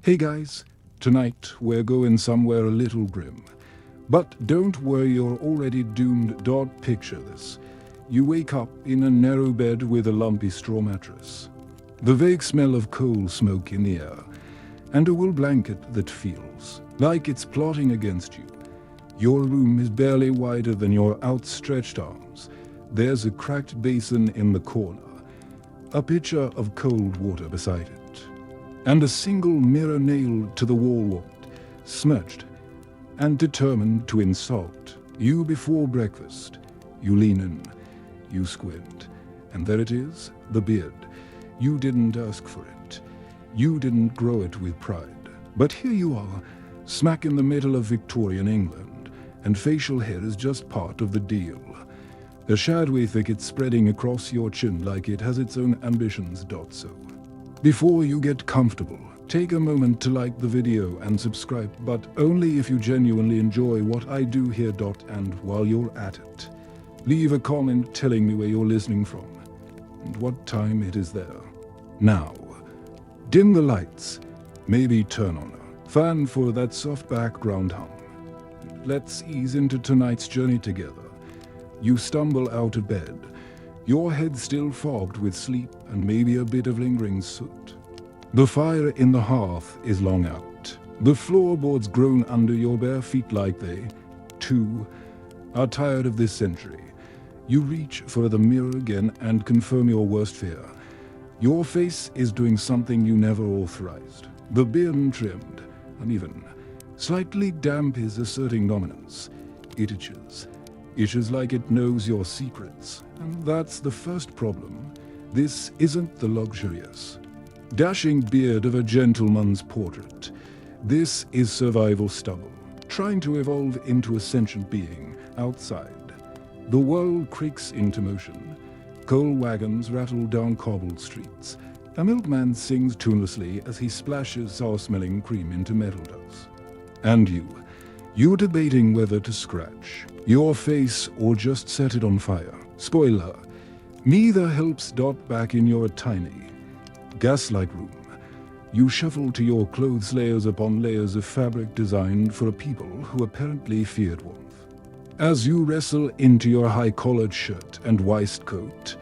Hey guys, tonight we're going somewhere a little grim. But don't worry, you're already doomed. Picture this. You wake up in a narrow bed with a lumpy straw mattress. The vague smell of coal smoke in the air, and a wool blanket that feels like it's plotting against you. Your room is barely wider than your outstretched arms. There's a cracked basin in the corner, a pitcher of cold water beside it, and a single mirror nailed to the wall, smirched and determined to insult you before breakfast. You lean in, you squint, and there it is, the beard. You didn't ask for it. You didn't grow it with pride. But here you are, smack in the middle of Victorian England, and facial hair is just part of the deal. A shadowy thicket spreading across your chin like it has its own ambitions. So, before you get comfortable, take a moment to like the video and subscribe, but only if you genuinely enjoy what I do here. And while you're at it, leave a comment telling me where you're listening from and what time it is there. Now, dim the lights, maybe turn on a fan for that soft background hum. Let's ease into tonight's journey together. You stumble out of bed, your head still fogged with sleep and maybe a bit of lingering soot. The fire in the hearth is long out. The floorboards groan under your bare feet like they, too, are tired of this century. You reach for the mirror again and confirm your worst fear. Your face is doing something you never authorized. The beard trimmed, uneven, slightly damp is asserting dominance. It itches. Itches like it knows your secrets. And that's the first problem. This isn't the luxurious, dashing beard of a gentleman's portrait. This is survival stubble, trying to evolve into a sentient being outside. The world creaks into motion. Coal wagons rattle down cobbled streets. A milkman sings tunelessly as he splashes sour-smelling cream into metal dust. And you're debating whether to scratch your face or just set it on fire. Spoiler, neither helps. Back in your tiny gaslight room, you shuffle to your clothes, layers upon layers of fabric designed for a people who apparently feared warmth. As you wrestle into your high-collared shirt and waistcoat,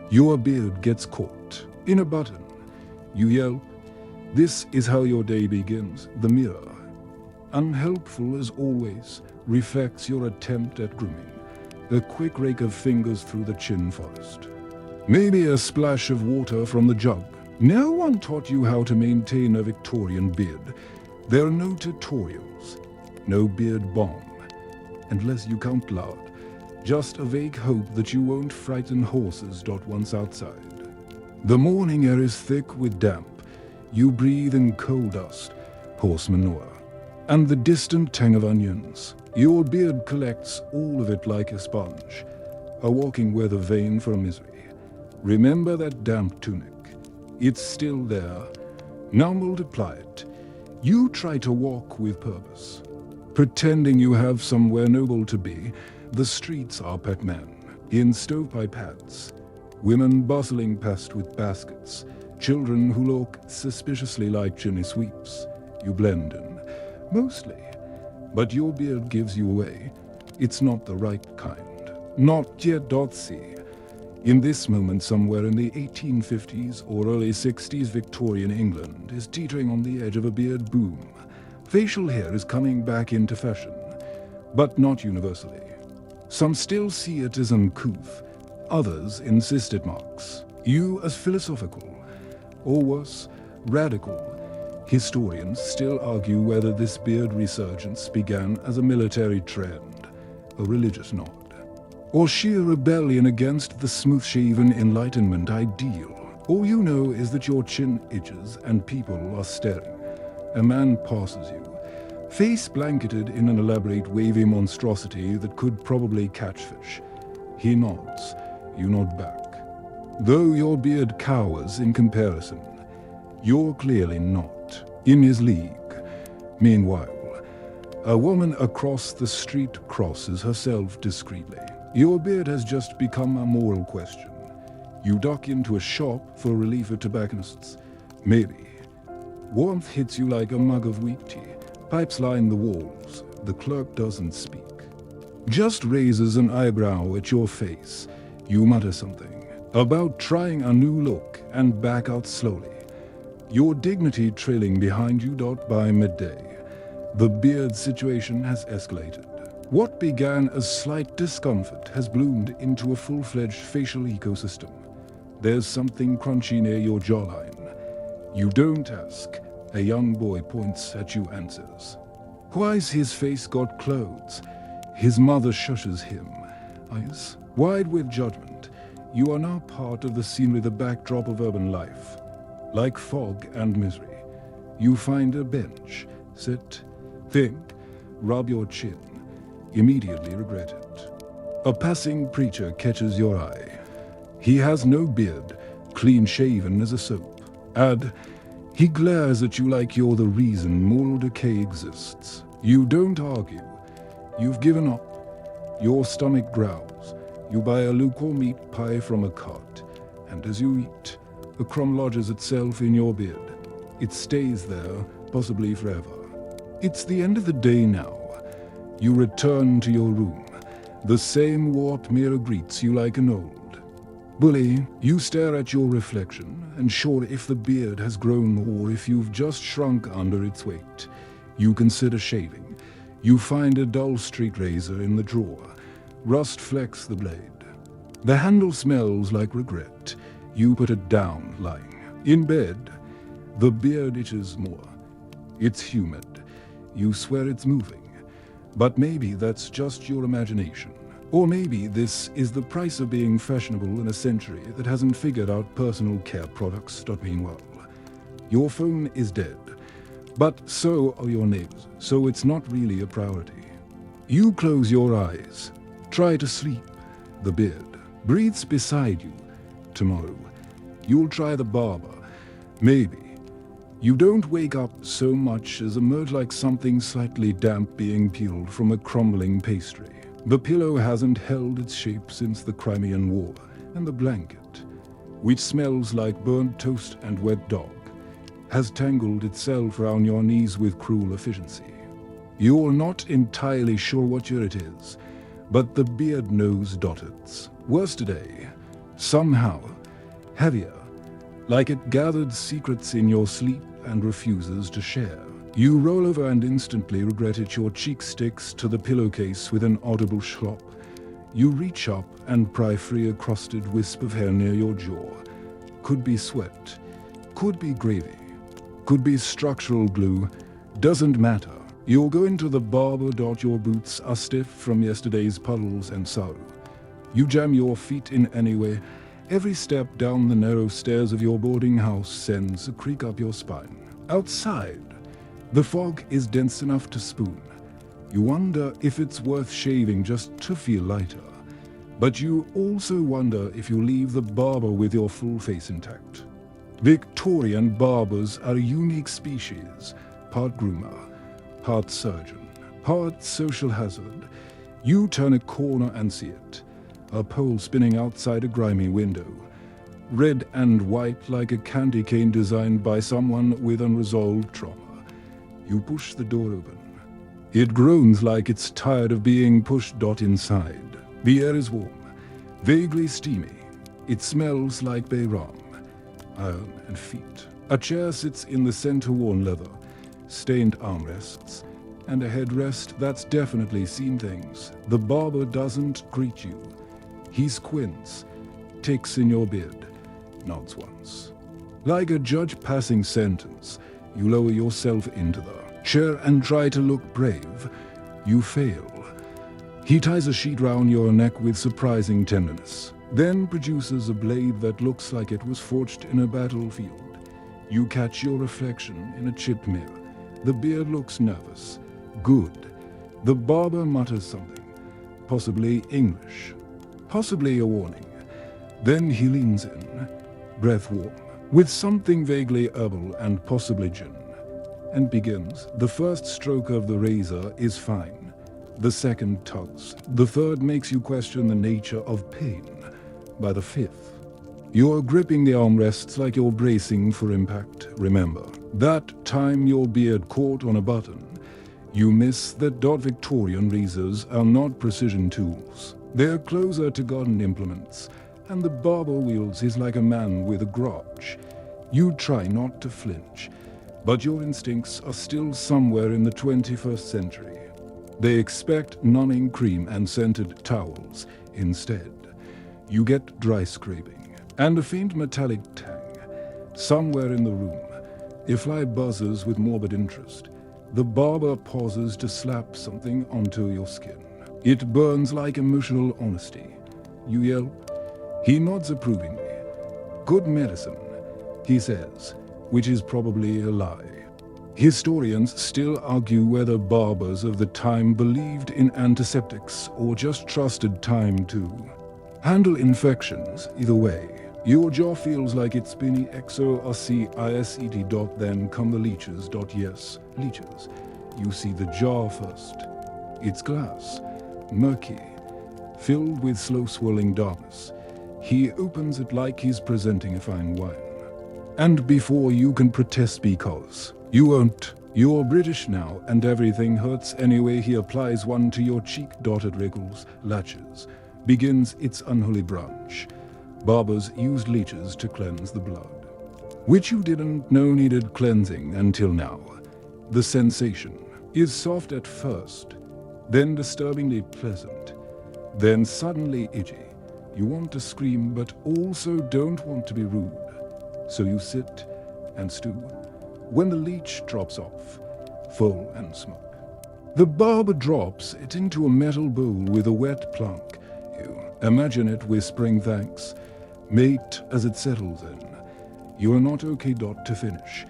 your beard gets caught in a button. You yell. This is how your day begins. The mirror, unhelpful as always, reflects your attempt at grooming. A quick rake of fingers through the chin forest. Maybe a splash of water from the jug. No one taught you how to maintain a Victorian beard. There are no tutorials, no beard balm. Unless you count loud, just a vague hope that you won't frighten horses. Once outside, the morning air is thick with damp. You breathe in coal dust, horse manure, and the distant tang of onions. Your beard collects all of it like a sponge, a walking weather vane for misery. Remember that damp tunic. It's still there. Now multiply it. You try to walk with purpose, pretending you have somewhere noble to be. The streets are packed men in stovepipe hats, women bustling past with baskets, children who look suspiciously like chimney sweeps. You blend in, mostly, but your beard gives you away. It's not the right kind. Not yet. See. In this moment, somewhere in the 1850s or early 60s, Victorian England is teetering on the edge of a beard boom. Facial hair is coming back into fashion, but not universally. Some still see it as uncouth, others insist it marks you as philosophical, or worse, radical. Historians still argue whether this beard resurgence began as a military trend, a religious nod, or sheer rebellion against the smooth-shaven Enlightenment ideal. All you know is that your chin itches and people are staring. A man passes you, face blanketed in an elaborate wavy monstrosity that could probably catch fish. He nods, you nod back. Though your beard cowers in comparison, you're clearly not in his league. Meanwhile, a woman across the street crosses herself discreetly. Your beard has just become a moral question. You duck into a shop for relief of tobacconists. Maybe. Warmth hits you like a mug of weak tea. Pipes line the walls. The clerk doesn't speak. Just raises an eyebrow at your face. You mutter something about trying a new look and back out slowly. Your dignity trailing behind you. By midday, the beard situation has escalated. What began as slight discomfort has bloomed into a full-fledged facial ecosystem. There's something crunchy near your jawline. You don't ask. A young boy points at you and says, "Why's his face got clothes?" His mother shushes him, eyes wide with judgment. You are now part of the scene with a backdrop of urban life. Like fog and misery, you find a bench, sit, think, rub your chin, immediately regret it. A passing preacher catches your eye. He has no beard, clean-shaven as a soap. Add, he glares at you like you're the reason moral decay exists. You don't argue. You've given up. Your stomach growls. You buy a lukewarm meat pie from a cart, and as you eat, a crumb lodges itself in your beard. It stays there, possibly forever. It's the end of the day now. You return to your room. The same warped mirror greets you like an old bully. You stare at your reflection, unsure if the beard has grown or if you've just shrunk under its weight. You consider shaving. You find a dull street razor in the drawer. Rust flecks the blade. The handle smells like regret. You put it down, lying in bed. The beard itches more. It's humid. You swear it's moving. But maybe that's just your imagination. Or maybe this is the price of being fashionable in a century that hasn't figured out personal care products. Meanwhile, your phone is dead. But so are your neighbors, so it's not really a priority. You close your eyes. Try to sleep. The beard breathes beside you. Tomorrow, you'll try the barber. Maybe. You don't wake up so much as emerge like something slightly damp being peeled from a crumbling pastry. The pillow hasn't held its shape since the Crimean War, and the blanket, which smells like burnt toast and wet dog, has tangled itself round your knees with cruel efficiency. You're not entirely sure what year it is, but the beard knows. It's worse today, somehow, heavier, like it gathered secrets in your sleep and refuses to share. You roll over and instantly regret it. Your cheek sticks to the pillowcase with an audible schlop. You reach up and pry free a crusted wisp of hair near your jaw. Could be sweat, could be gravy, could be structural glue, doesn't matter. You'll go into the barber. Your boots are stiff from yesterday's puddles and sorrow. You jam your feet in anyway. Every step down the narrow stairs of your boarding house sends a creak up your spine. Outside, the fog is dense enough to spoon. You wonder if it's worth shaving just to feel lighter. But you also wonder if you leave the barber with your full face intact. Victorian barbers are a unique species, part groomer, part surgeon, part social hazard. You turn a corner and see it. A pole spinning outside a grimy window. Red and white like a candy cane designed by someone with unresolved trauma. You push the door open. It groans like it's tired of being pushed. Inside, the air is warm, vaguely steamy. It smells like bayram, iron and feet. A chair sits in the center, worn leather, stained armrests, and a headrest that's definitely seen things. The barber doesn't greet you. He squints, ticks in your beard, nods once. Like a judge passing sentence, you lower yourself into the chair and try to look brave. You fail. He ties a sheet round your neck with surprising tenderness, then produces a blade that looks like it was forged in a battlefield. You catch your reflection in a chipped mirror. The beard looks nervous. Good. The barber mutters something, possibly English, possibly a warning. Then he leans in, breath warm, with something vaguely herbal and possibly gin, and begins. The first stroke of the razor is fine. The second tugs. The third makes you question the nature of pain. By the fifth, You're gripping the armrests like you're bracing for impact. Remember, that time your beard caught on a button, you miss that Victorian razors are not precision tools. They're closer to garden implements, and the barber wields is like a man with a grudge. You try not to flinch, but your instincts are still somewhere in the 21st century. They expect numbing cream and scented towels. Instead, you get dry scraping and a faint metallic tang. Somewhere in the room, a fly buzzes with morbid interest. The barber pauses to slap something onto your skin. It burns like emotional honesty. You yell. He nods approvingly. Good medicine, he says, which is probably a lie. Historians still argue whether barbers of the time believed in antiseptics or just trusted time to handle infections. Either way, your jaw feels like it's spinning XORCISET. Then come the leeches. Yes, leeches. You see the jar first. It's glass, murky, filled with slow swirling darkness. He opens it like he's presenting a fine wine. And before you can protest, because you won't, you're British now and everything hurts anyway, he applies one to your cheek. It wriggles, latches, begins its unholy branch. Barbers used leeches to cleanse the blood, which you didn't know needed cleansing until now. The sensation is soft at first, then disturbingly pleasant, then suddenly itchy. You want to scream but also don't want to be rude. So you sit and stew. When the leech drops off, full and smoke, the barber drops it into a metal bowl with a wet plunk. You imagine it whispering thanks, mate, as it settles in. You are not okay. To finish,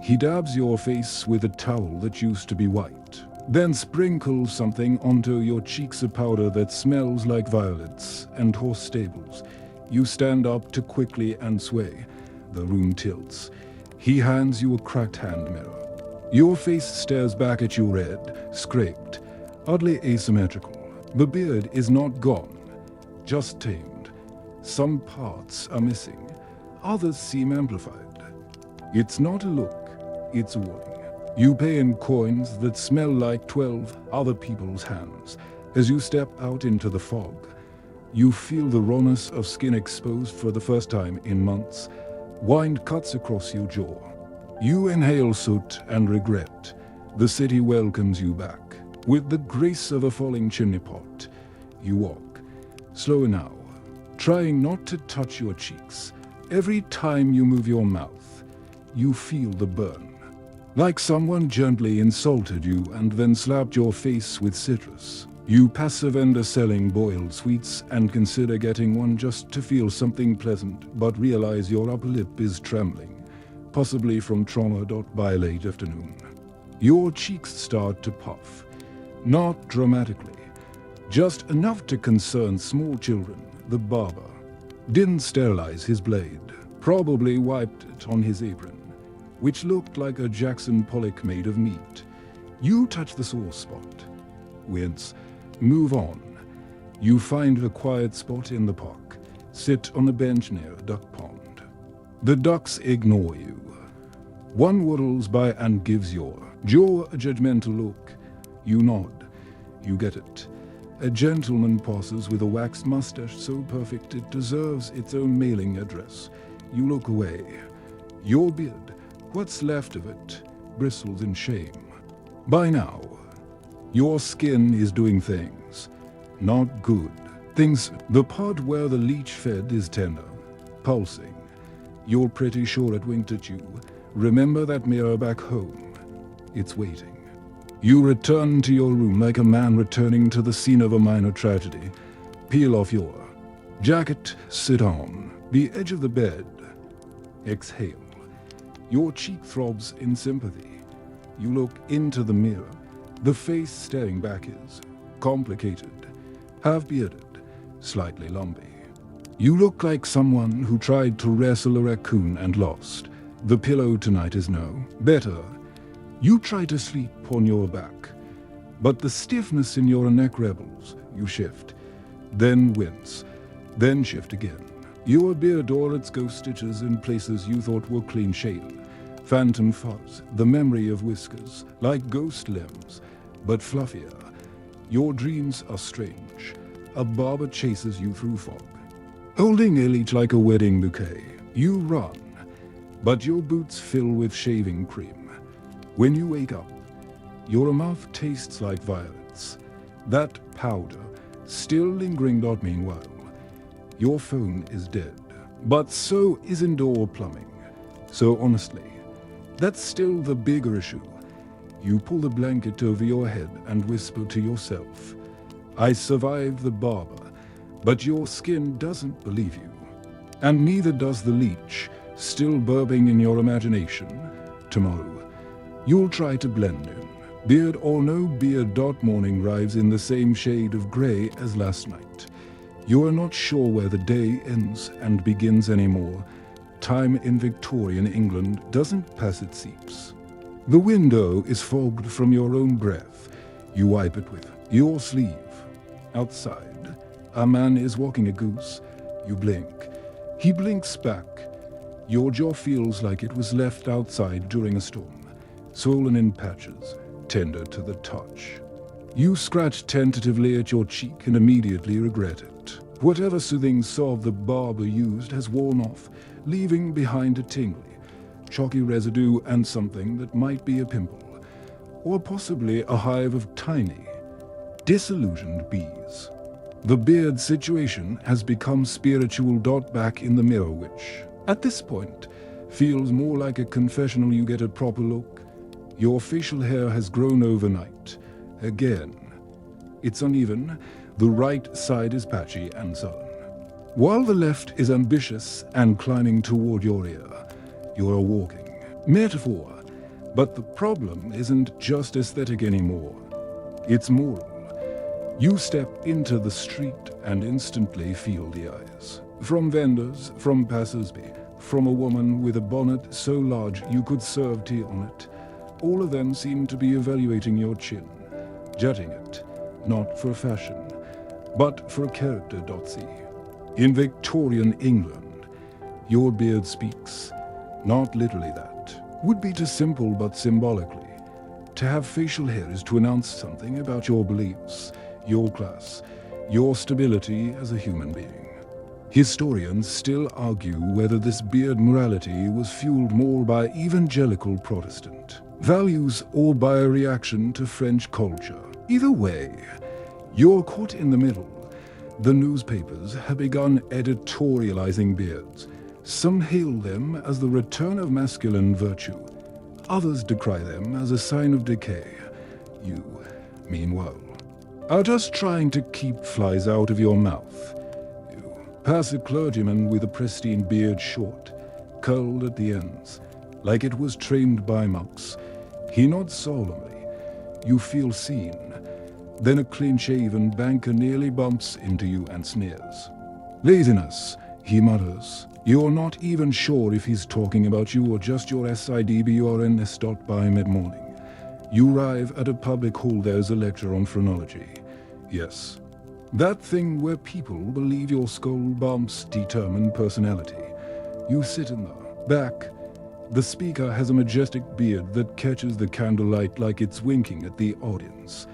he dabs your face with a towel that used to be white, then sprinkles something onto your cheeks, a powder that smells like violets and horse stables. You stand up to quickly and sway. The room tilts. He hands you a cracked hand mirror. Your face stares back at you, red, scraped, oddly asymmetrical. The beard is not gone, just tamed. Some parts are missing, others seem amplified. It's not a look, it's a warning. You pay in coins that smell like 12 other people's hands. As you step out into the fog, you feel the rawness of skin exposed for the first time in months. Wind cuts across your jaw. You inhale soot and regret. The city welcomes you back. With the grace of a falling chimney pot, you walk, slow now, trying not to touch your cheeks. Every time you move your mouth, you feel the burn. Like someone gently insulted you and then slapped your face with citrus. You pass a vendor selling boiled sweets and consider getting one just to feel something pleasant, but realize your upper lip is trembling, possibly from trauma. By late afternoon, your cheeks start to puff, not dramatically, just enough to concern small children. The barber didn't sterilize his blade, probably wiped it on his apron, which looked like a Jackson Pollock made of meat. You touch the sore spot, wince, move on. You find a quiet spot in the park, sit on a bench near a duck pond. The ducks ignore you. One waddles by and gives your jaw a judgmental look. You nod. You get it. A gentleman passes with a waxed mustache so perfect it deserves its own mailing address. You look away. Your beard, what's left of it, bristles in shame. By now, your skin is doing things not good. Things. The part where the leech fed is tender, pulsing. You're pretty sure it winked at you. Remember that mirror back home. It's waiting. You return to your room like a man returning to the scene of a minor tragedy. Peel off your jacket, sit on the edge of the bed. Exhale. Your cheek throbs in sympathy. You look into the mirror. The face staring back is complicated, half-bearded, slightly lumpy. You look like someone who tried to wrestle a raccoon and lost. The pillow tonight is no better. You try to sleep on your back, but the stiffness in your neck rebels. You shift, then wince, then shift again. Your beard or its ghost stitches in places you thought were clean shaven. Phantom fuzz, the memory of whiskers, like ghost limbs, but fluffier. Your dreams are strange. A barber chases you through fog. Holding a leech like a wedding bouquet, you run, but your boots fill with shaving cream. When you wake up, your mouth tastes like violets. That powder, still lingering. Meanwhile, your phone is dead, but so is indoor plumbing. So honestly, that's still the bigger issue. You pull the blanket over your head and whisper to yourself, I survived the barber, but your skin doesn't believe you. And neither does the leech, still burping in your imagination. Tomorrow, you'll try to blend in. Beard or no beard. Morning arrives in the same shade of grey as last night. You are not sure where the day ends and begins anymore. Time in Victorian England doesn't pass, it seeps. The window is fogged from your own breath. You wipe it with your sleeve. Outside, a man is walking a goose. You blink. He blinks back. Your jaw feels like it was left outside during a storm, swollen in patches, tender to the touch. You scratch tentatively at your cheek and immediately regret it. Whatever soothing salve the barber used has worn off, leaving behind a tingly, chalky residue and something that might be a pimple, or possibly a hive of tiny, disillusioned bees. The beard situation has become spiritual. Back in the mirror, which, at this point, feels more like a confessional. You get a proper look. Your facial hair has grown overnight. Again. It's uneven. The right side is patchy and sullen, while the left is ambitious and climbing toward your ear. You're a walking metaphor. But the problem isn't just aesthetic anymore. It's moral. You step into the street and instantly feel the eyes. From vendors, from passers-by, from a woman with a bonnet so large you could serve tea on it. All of them seem to be evaluating your chin, judging it, not for fashion, but for character. See, in Victorian England, your beard speaks. Not literally, that would be too simple, but symbolically. To have facial hair is to announce something about your beliefs, your class, your stability as a human being. Historians still argue whether this beard morality was fueled more by evangelical Protestant values or by a reaction to French culture. Either way, you're caught in the middle. The newspapers have begun editorializing beards. Some hail them as the return of masculine virtue. Others decry them as a sign of decay. You, meanwhile, are just trying to keep flies out of your mouth. You pass a clergyman with a pristine beard, short, curled at the ends, like it was trained by monks. He nods solemnly. You feel seen. Then a clean-shaven banker nearly bumps into you and sneers. Laziness, he mutters. You're not even sure if he's talking about you or just your sideburns. By mid-morning, you arrive at a public hall. There's a lecture on phrenology. Yes, that thing where people believe your skull bumps determine personality. You sit in the back. The speaker has a majestic beard that catches the candlelight like it's winking at the audience.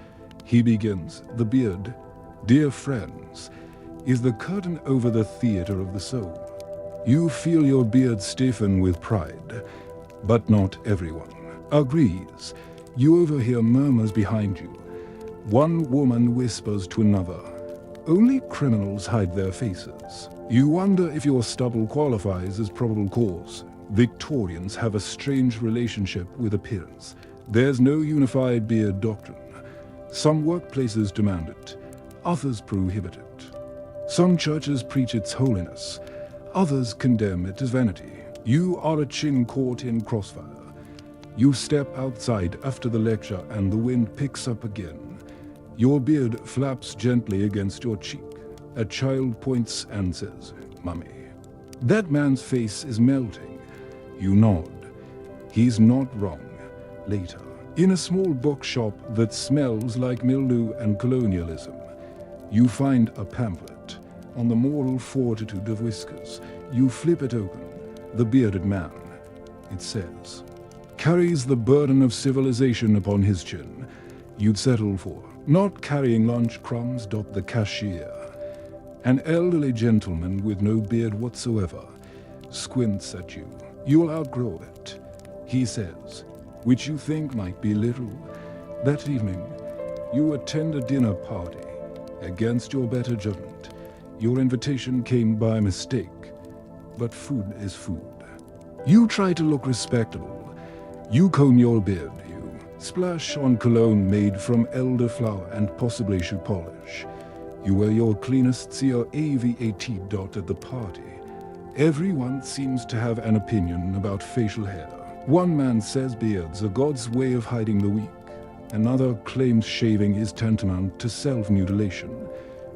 He begins. The beard, dear friends, is the curtain over the theater of the soul. You feel your beard stiffen with pride, but not everyone agrees. You overhear murmurs behind you. One woman whispers to another, only criminals hide their faces. You wonder if your stubble qualifies as probable cause. Victorians have a strange relationship with appearance. There's no unified beard doctrine. Some workplaces demand it, others prohibit it. Some churches preach its holiness, others condemn it as vanity. You are a chin caught in crossfire. You step outside after the lecture and the wind picks up again. Your beard flaps gently against your cheek. A child points and says, "Mummy." That man's face is melting. You nod. He's not wrong. Later, in a small bookshop that smells like mildew and colonialism, you find a pamphlet. on the moral fortitude of whiskers. You flip it open. The bearded man, it says, carries the burden of civilization upon his chin. You'd settle for not carrying lunch crumbs. The cashier, an elderly gentleman with no beard whatsoever, squints at you. You'll outgrow it, he says, which you think might be little. That evening, you attend a dinner party. Against your better judgment, your invitation came by mistake, but food is food. You try to look respectable. You comb your beard, you splash on cologne made from elderflower and possibly shoe polish. You wear your cleanest CRAVAT. At the party, everyone seems to have an opinion about facial hair. One man says beards are God's way of hiding the weak. Another claims shaving is tantamount to self-mutilation.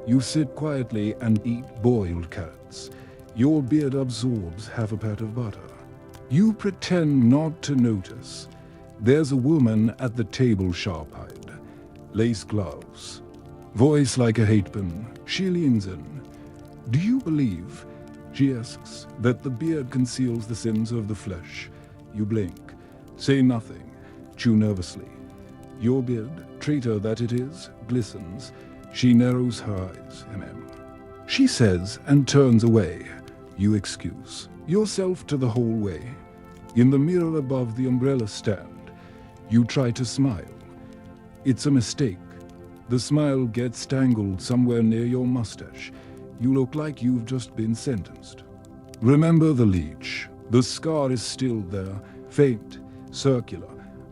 You sit quietly and eat boiled carrots. Your beard absorbs half a pat of butter. You pretend not to notice. There's a woman at the table, sharp-eyed, lace gloves, voice like a hate pin. She leans in. Do you believe, she asks, that the beard conceals the sins of the flesh? You blink, say nothing, chew nervously. Your beard, traitor that it is, glistens. She narrows her eyes, she says, and turns away. You excuse yourself to the whole way. In the mirror above the umbrella stand, you try to smile. It's a mistake. The smile gets tangled somewhere near your mustache. You look like you've just been sentenced. Remember the leech. The scar is still there, faint, circular,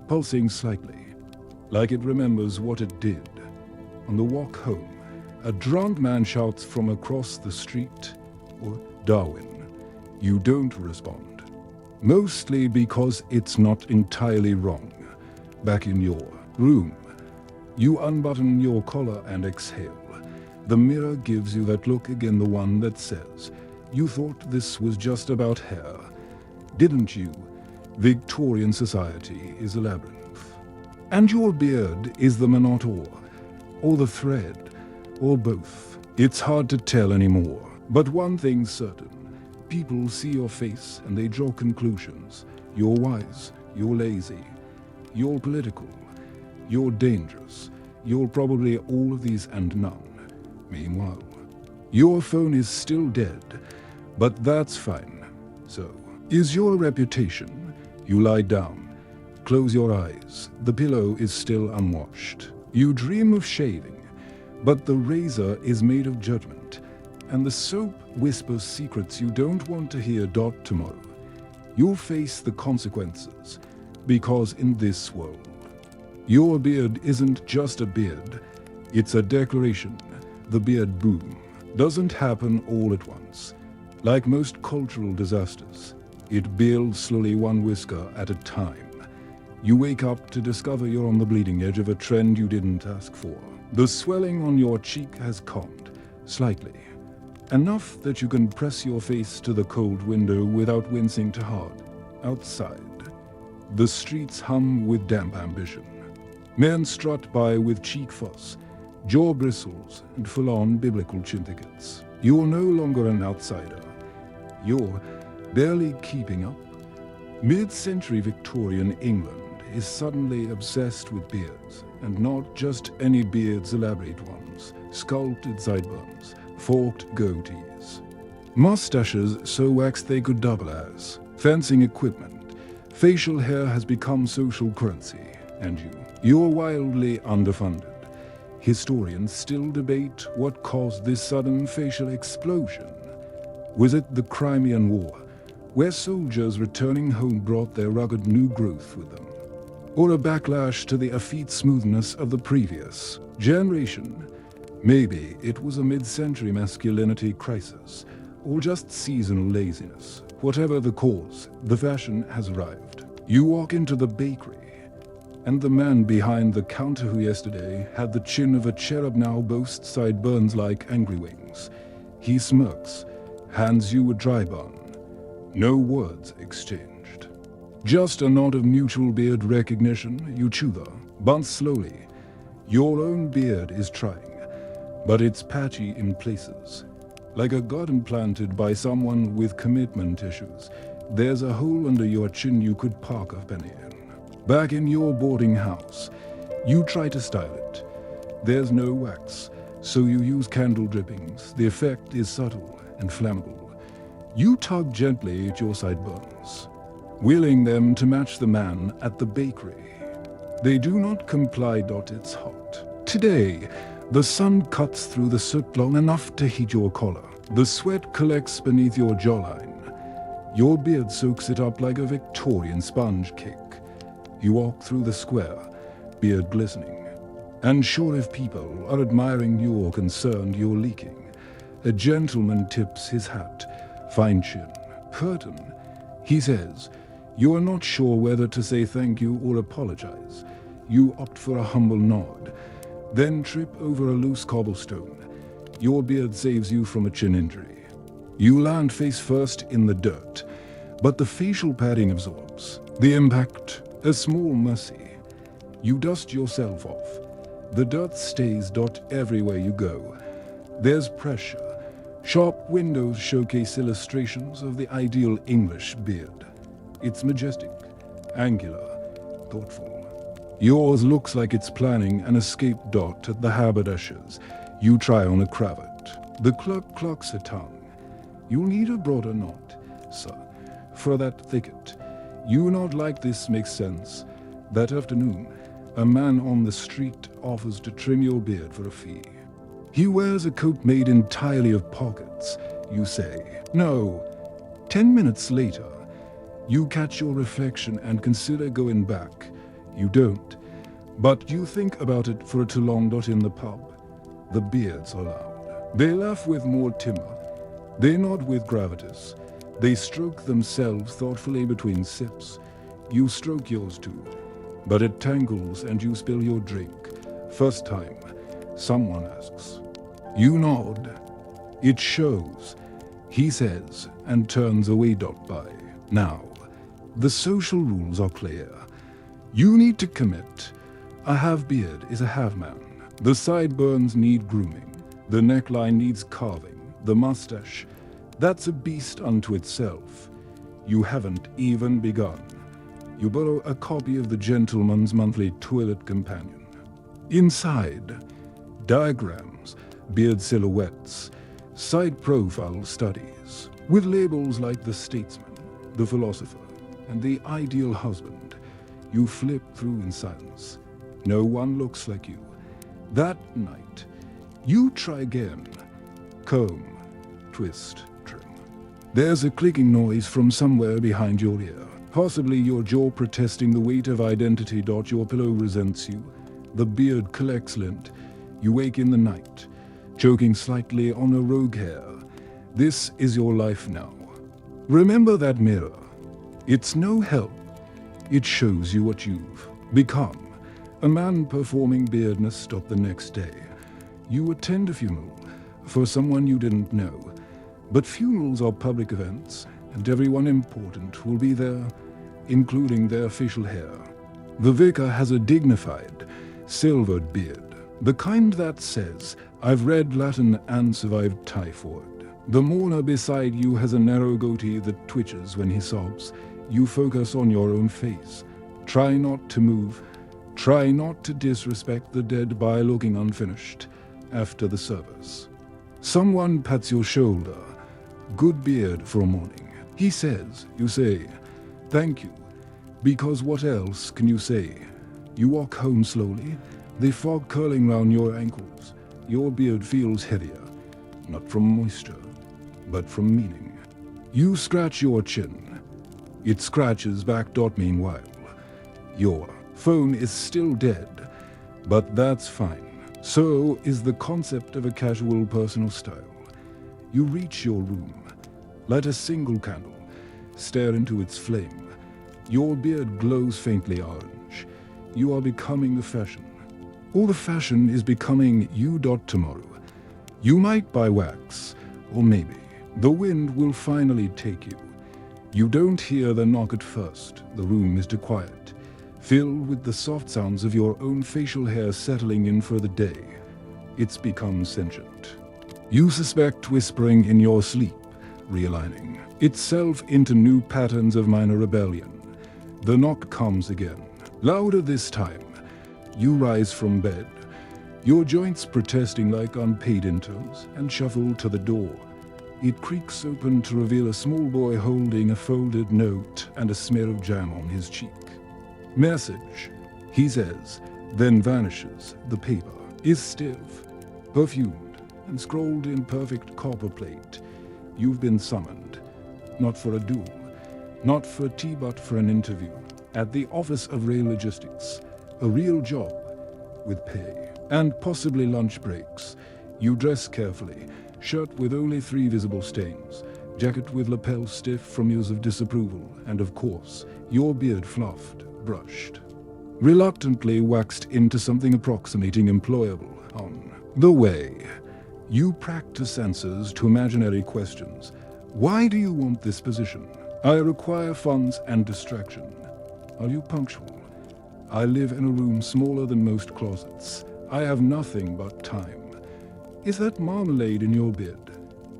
pulsing slightly, like it remembers what it did. On the walk home, a drunk man shouts from across the street, or Darwin. You don't respond, mostly because it's not entirely wrong. Back in your room, you unbutton your collar and exhale. The mirror gives you that look again, the one that says, you thought this was just about hair, didn't you? Victorian society is a labyrinth. And your beard is the knot or the thread, or both. It's hard to tell anymore. But one thing's certain. People see your face and they draw conclusions. You're wise, you're lazy, you're political, you're dangerous, you're probably all of these and none. Meanwhile, your phone is still dead, but that's fine. So, is your reputation? You lie down, close your eyes. The pillow is still unwashed. You dream of shaving, but the razor is made of judgment, and the soap whispers secrets you don't want to hear. Tomorrow, you'll face the consequences, because in this world, your beard isn't just a beard, it's a declaration. The beard boom doesn't happen all at once. Like most cultural disasters, it builds slowly, one whisker at a time. You wake up to discover you're on the bleeding edge of a trend you didn't ask for. The swelling on your cheek has calmed, slightly. Enough that you can press your face to the cold window without wincing too hard. Outside, the streets hum with damp ambition. Men strut by with cheek fuss, jaw bristles, and full-on biblical chintickets. You're no longer an outsider. You're barely keeping up. Mid-century Victorian England is suddenly obsessed with beards, and not just any beards, elaborate ones, sculpted sideburns, forked goatees. Mustaches so waxed they could double as fencing equipment. Facial hair has become social currency, and you're wildly underfunded. Historians still debate what caused this sudden facial explosion. Was it the Crimean War, where soldiers returning home brought their rugged new growth with them? Or a backlash to the effete smoothness of the previous generation? Maybe it was a mid-century masculinity crisis, or just seasonal laziness. Whatever the cause, the fashion has arrived. You walk into the bakery, and the man behind the counter who yesterday had the chin of a cherub now boasts sideburns like angry wings. He smirks, hands you a dry bun. No words exchanged. Just a nod of mutual beard recognition. You chew the bun slowly. Your own beard is trying, but it's patchy in places. like a garden planted by someone with commitment issues. There's a hole under your chin you could park a penny in. Back in your boarding house, you try to style it. There's no wax, so you use candle drippings. The effect is subtle and flammable. You tug gently at your sideburns, willing them to match the man at the bakery. They do not comply. It's hot. Today, the sun cuts through the soot long enough to heat your collar. The sweat collects beneath your jawline. Your beard soaks it up like a Victorian sponge cake. You walk through the square, beard glistening. And sure, if people are admiring you or concerned you're leaking, a gentleman tips his hat, fine chin, curtain. He says, you are not sure whether to say thank you or apologize. You opt for a humble nod, then trip over a loose cobblestone. Your beard saves you from a chin injury. You land face first in the dirt, but the facial padding absorbs the impact, a small mercy. You dust yourself off. The dirt stays. Everywhere you go, there's pressure. Sharp windows showcase illustrations of the ideal English beard. It's majestic, angular, thoughtful. Yours looks like it's planning an escape. At the haberdasher's, you try on a cravat. The clerk clucks a tongue. You'll need a broader knot, sir, for that thicket. You nod like this makes sense. That afternoon, a man on the street offers to trim your beard for a fee. He wears a coat made entirely of pockets. You say, no. 10 minutes later, you catch your reflection and consider going back. You don't, but you think about it for too long. In the pub, the beards are loud. They laugh with more timor. They nod with gravitas. They stroke themselves thoughtfully between sips. You stroke yours too, but it tangles and you spill your drink. First time, someone asks. You nod. It shows, he says, and turns away. By now, the social rules are clear. You need to commit. A have beard is a have man. The sideburns need grooming. The neckline needs carving. The mustache, that's a beast unto itself. You haven't even begun. You borrow a copy of the Gentleman's Monthly Toilet Companion. Inside, diagrams, beard silhouettes, side profile studies, with labels like the statesman, the philosopher, and the ideal husband. You flip through in silence. No one looks like you. That night, you try again. Comb, twist, trim. There's a clicking noise from somewhere behind your ear. Possibly your jaw protesting the weight of identity. Your pillow resents you. The beard collects lint. You wake in the night, choking slightly on a rogue hair. This is your life now. Remember that mirror. It's no help. It shows you what you've become. A man performing beardness. The next day, you attend a funeral for someone you didn't know. But funerals are public events, and everyone important will be there, including their facial hair. The vicar has a dignified, silvered beard, the kind that says, I've read Latin and survived typhoid. The mourner beside you has a narrow goatee that twitches when he sobs. You focus on your own face. Try not to move. Try not to disrespect the dead by looking unfinished after the service. Someone pats your shoulder. Good beard for a morning. He says, you say, thank you, because what else can you say? You walk home slowly, the fog curling round your ankles. Your beard feels heavier, not from moisture, but from meaning. You scratch your chin. It scratches back. Meanwhile, your phone is still dead, but that's fine. So is the concept of a casual personal style. You reach your room, light a single candle, stare into its flame. Your beard glows faintly orange. You are becoming the fashion. All the fashion is becoming you. Tomorrow, you might buy wax, or maybe the wind will finally take you. You don't hear the knock at first. The room is quiet, filled with the soft sounds of your own facial hair settling in for the day. It's become sentient. You suspect whispering in your sleep, realigning itself into new patterns of minor rebellion. The knock comes again, louder this time. You rise from bed, your joints protesting like unpaid interns, and shuffle to the door. It creaks open to reveal a small boy holding a folded note and a smear of jam on his cheek. "Message," he says, then vanishes. The paper is stiff, perfumed, and scrolled in perfect copperplate. You've been summoned, not for a duel, not for tea, but for an interview at the Office of Rail Logistics. A real job, with pay, and possibly lunch breaks. You dress carefully, shirt with only 3 visible stains, jacket with lapels stiff from years of disapproval, and of course, your beard fluffed, brushed, reluctantly waxed into something approximating employable. On the way, you practice answers to imaginary questions. Why do you want this position? I require funds and distraction. Are you punctual? I live in a room smaller than most closets. I have nothing but time. Is that marmalade in your bed?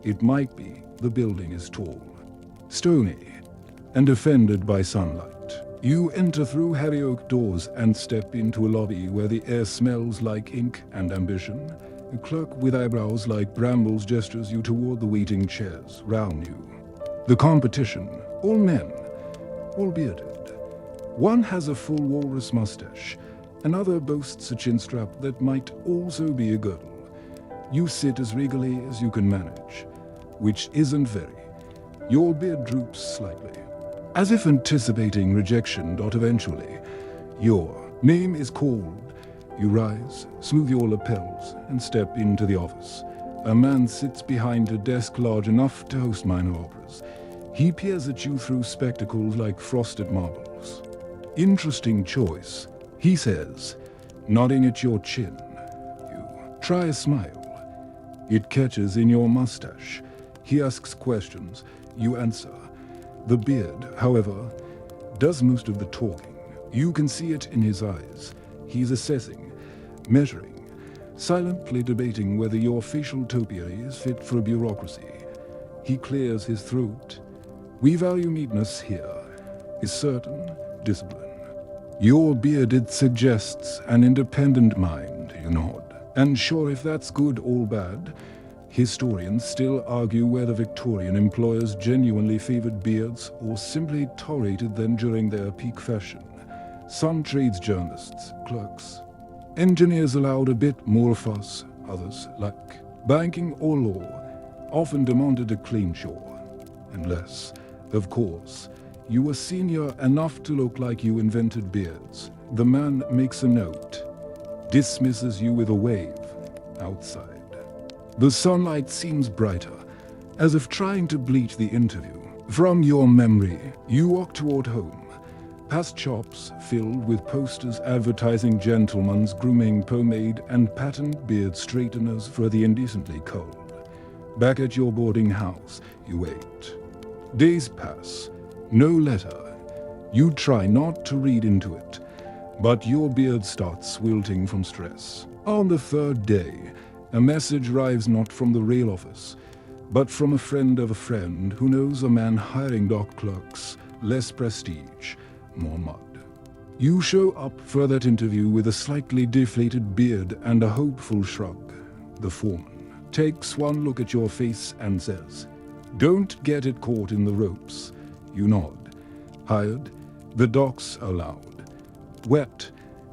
It might be. The building is tall, stony, and offended by sunlight. You enter through heavy oak doors and step into a lobby where the air smells like ink and ambition. A clerk with eyebrows like brambles gestures you toward the waiting chairs round you. The competition, all men, all bearded. One has a full walrus mustache, another boasts a chin strap that might also be a girdle. You sit as regally as you can manage, which isn't very. Your beard droops slightly, as if anticipating rejection. Eventually, your name is called. You rise, smooth your lapels, and step into the office. A man sits behind a desk large enough to host minor operas. He peers at you through spectacles like frosted marbles. "Interesting choice," he says, nodding at your chin. You try a smile. It catches in your mustache. He asks questions. You answer. The beard, however, does most of the talking. You can see it in his eyes. He's assessing, measuring, silently debating whether your facial topiary is fit for bureaucracy. He clears his throat. "We value neatness here. Is certain discipline." Your bearded suggests an independent mind, you nod. Unsure if that's good or bad, historians still argue whether Victorian employers genuinely favored beards or simply tolerated them during their peak fashion. Some trades journalists, clerks, engineers allowed a bit more fuss. Others, like banking or law, often demanded a clean shore. Unless, of course, you were senior enough to look like you invented beards. The man makes a note, dismisses you with a wave. Outside, the sunlight seems brighter, as if trying to bleach the interview. From your memory, you walk toward home, past shops filled with posters advertising gentlemen's grooming pomade and patent beard straighteners for the indecently cold. Back at your boarding house, you wait. Days pass. No letter. You try not to read into it, but your beard starts wilting from stress. On the 3rd day, a message arrives not from the rail office, but from a friend of a friend who knows a man hiring dock clerks. Less prestige, more mud. You show up for that interview with a slightly deflated beard and a hopeful shrug. The foreman takes one look at your face and says, "Don't get it caught in the ropes." You nod. Hired, the docks are loud, wet,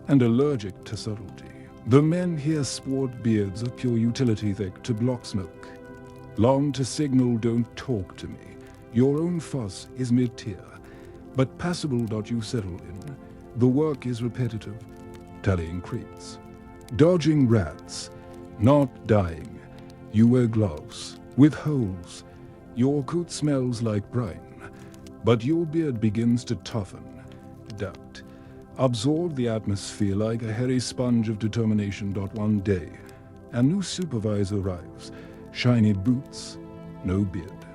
and allergic to subtlety. The men here sport beards of pure utility thick to block smoke. Long to signal, "Don't talk to me." Your own fuss is mid-tier, but passable. You settle in. The work is repetitive, tallying crates, dodging rats, not dying. You wear gloves with holes. Your coat smells like brine. But your beard begins to toughen, adapt, absorb the atmosphere like a hairy sponge of determination. One day, a new supervisor arrives, shiny boots, no beard.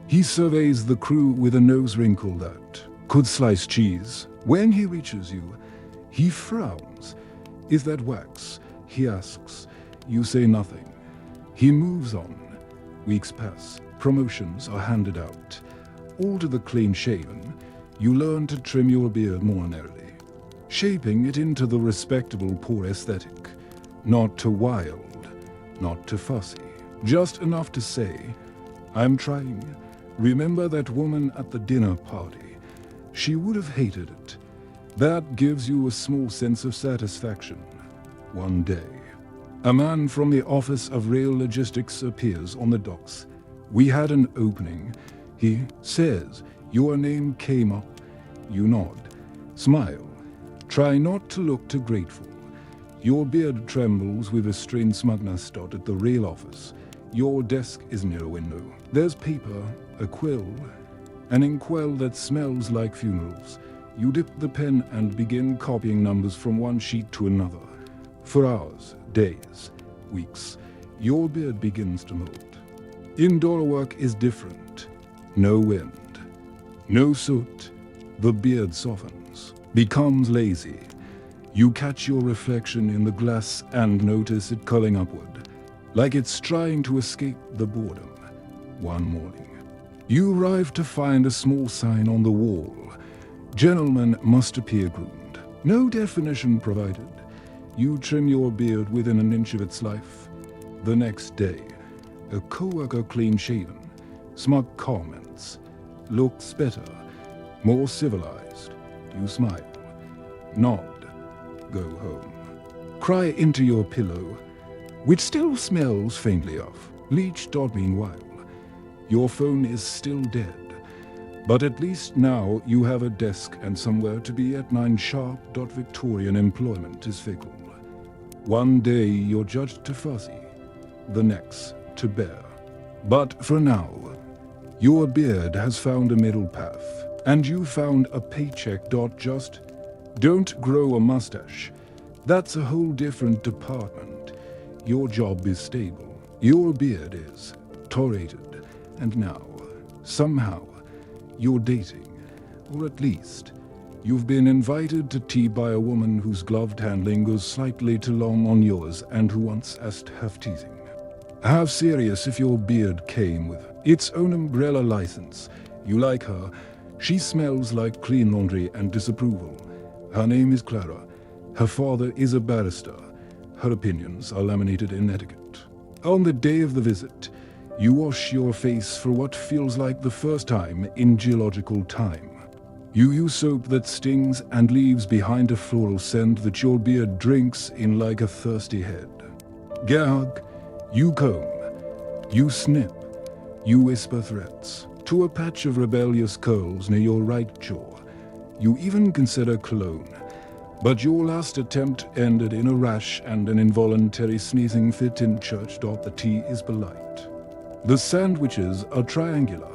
He surveys the crew with a nose wrinkle that could slice cheese. When he reaches you, he frowns. "Is that wax?" he asks. You say nothing. He moves on, Weeks pass. Promotions are handed out. All to the clean-shaven, you learn to trim your beard more narrowly, shaping it into the respectable poor aesthetic. Not too wild, not too fussy. Just enough to say, I'm trying. Remember that woman at the dinner party? She would have hated it. That gives you a small sense of satisfaction. One day, a man from the Office of Rail Logistics appears on the docks. We had an opening. He says, your name came up. You nod. Smile. Try not to look too grateful. Your beard trembles with a strained smugness. At the rail office. Your desk is near a window. There's paper, a quill, an inkwell that smells like funerals. You dip the pen and begin copying numbers from one sheet to another. For hours, days, weeks, your beard begins to mold. Indoor work is different. No wind, no soot. The beard softens, becomes lazy. You catch your reflection in the glass and notice it curling upward, like it's trying to escape the boredom. One morning, you arrive to find a small sign on the wall. Gentlemen must appear groomed. No definition provided. You trim your beard within an inch of its life. The next day, a co-worker clean-shaven, smug comments. Looks better, more civilized. You smile, nod, go home. Cry into your pillow, which still smells faintly of bleach. Meanwhile, your phone is still dead. But at least now you have a desk and somewhere to be at 9 sharp. Victorian employment is fickle. One day you're judged to fussy, the next to bare. But for now, your beard has found a middle path, and you found a paycheck. Just don't grow a mustache. That's a whole different department. Your job is stable. Your beard is tolerated. And now, somehow, you're dating, or at least, you've been invited to tea by a woman whose gloved handling goes slightly too long on yours and who wants us to have teasing. How serious if your beard came with its own umbrella license. You like her. She smells like clean laundry and disapproval. Her name is Clara. Her father is a barrister. Her opinions are laminated in etiquette. On the day of the visit, you wash your face for what feels like the first time in geological time. You use soap that stings and leaves behind a floral scent that your beard drinks in like a thirsty head. Gag, you comb, you snip, you whisper threats to a patch of rebellious curls near your right jaw. You even consider cologne, but your last attempt ended in a rash and an involuntary sneezing fit in church. The tea is polite. The sandwiches are triangular.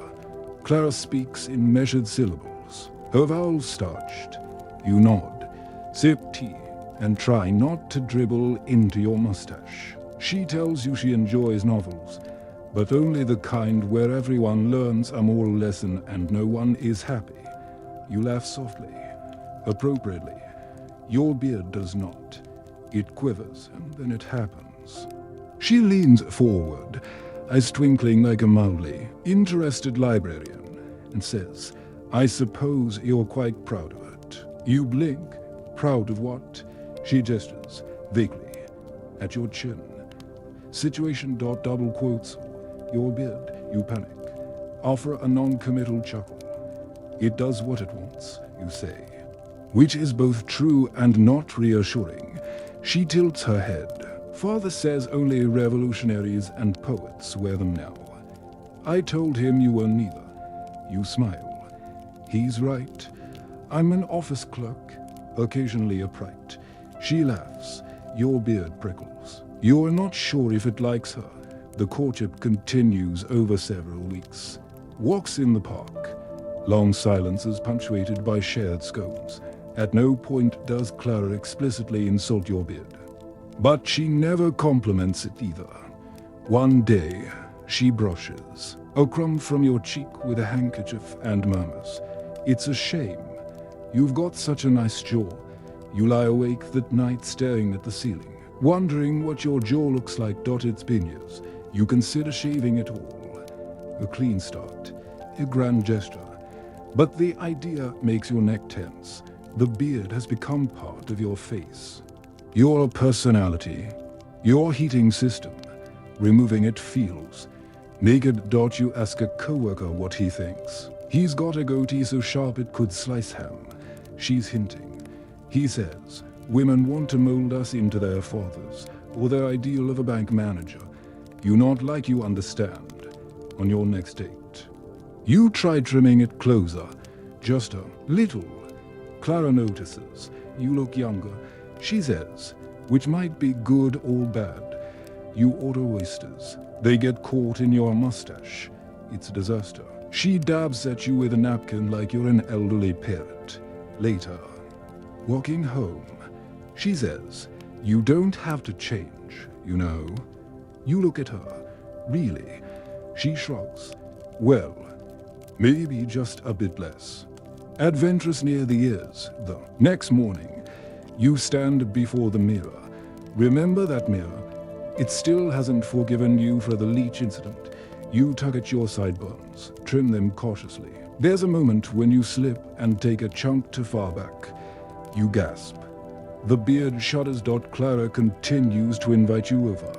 Clara speaks in measured syllables, her vowels starched. You nod, sip tea, and try not to dribble into your mustache. She tells you she enjoys novels, but only the kind where everyone learns a moral lesson and no one is happy. You laugh softly, appropriately. Your beard does not. It quivers, and then it happens. She leans forward, eyes twinkling like a mildly interested librarian, and says, I suppose you're quite proud of it. You blink. Proud of what? She gestures, vaguely, at your chin. Situation. Double quotes. Your beard. You panic. Offer a non-committal chuckle. It does what it wants, you say. Which is both true and not reassuring. She tilts her head. Father says only revolutionaries and poets wear them now. I told him you were neither. You smile. He's right. I'm an office clerk, occasionally upright. She laughs. Your beard prickles. You're not sure if it likes her. The courtship continues over several weeks. Walks in the park. Long silences punctuated by shared scones. At no point does Clara explicitly insult your beard. But she never compliments it either. One day, she brushes a crumb from your cheek with a handkerchief and murmurs, It's a shame. You've got such a nice jaw. You lie awake that night staring at the ceiling, wondering what your jaw looks like. It's been years. You consider shaving it all. a clean start, a grand gesture. But the idea makes your neck tense. The beard has become part of your face. Your personality, your heating system. Removing it feels. Naked. You ask a coworker what he thinks. He's got a goatee so sharp it could slice ham. She's hinting. He says, women want to mold us into their fathers, or their ideal of a bank manager. You nod like you understand. On your next date, you try trimming it closer, just a little. Clara notices. You look younger. She says, which might be good or bad. You order oysters. They get caught in your mustache. It's a disaster. She dabs at you with a napkin like you're an elderly parent. Later, walking home, she says, you don't have to change, you know. You look at her. Really? She shrugs. Well, maybe just a bit less. Adventurous near the ears, though. Next morning, you stand before the mirror. Remember that mirror? It still hasn't forgiven you for the leech incident. You tug at your sideburns, trim them cautiously. There's a moment when you slip and take a chunk too far back. You gasp. The beard shudders. Clara continues to invite you over.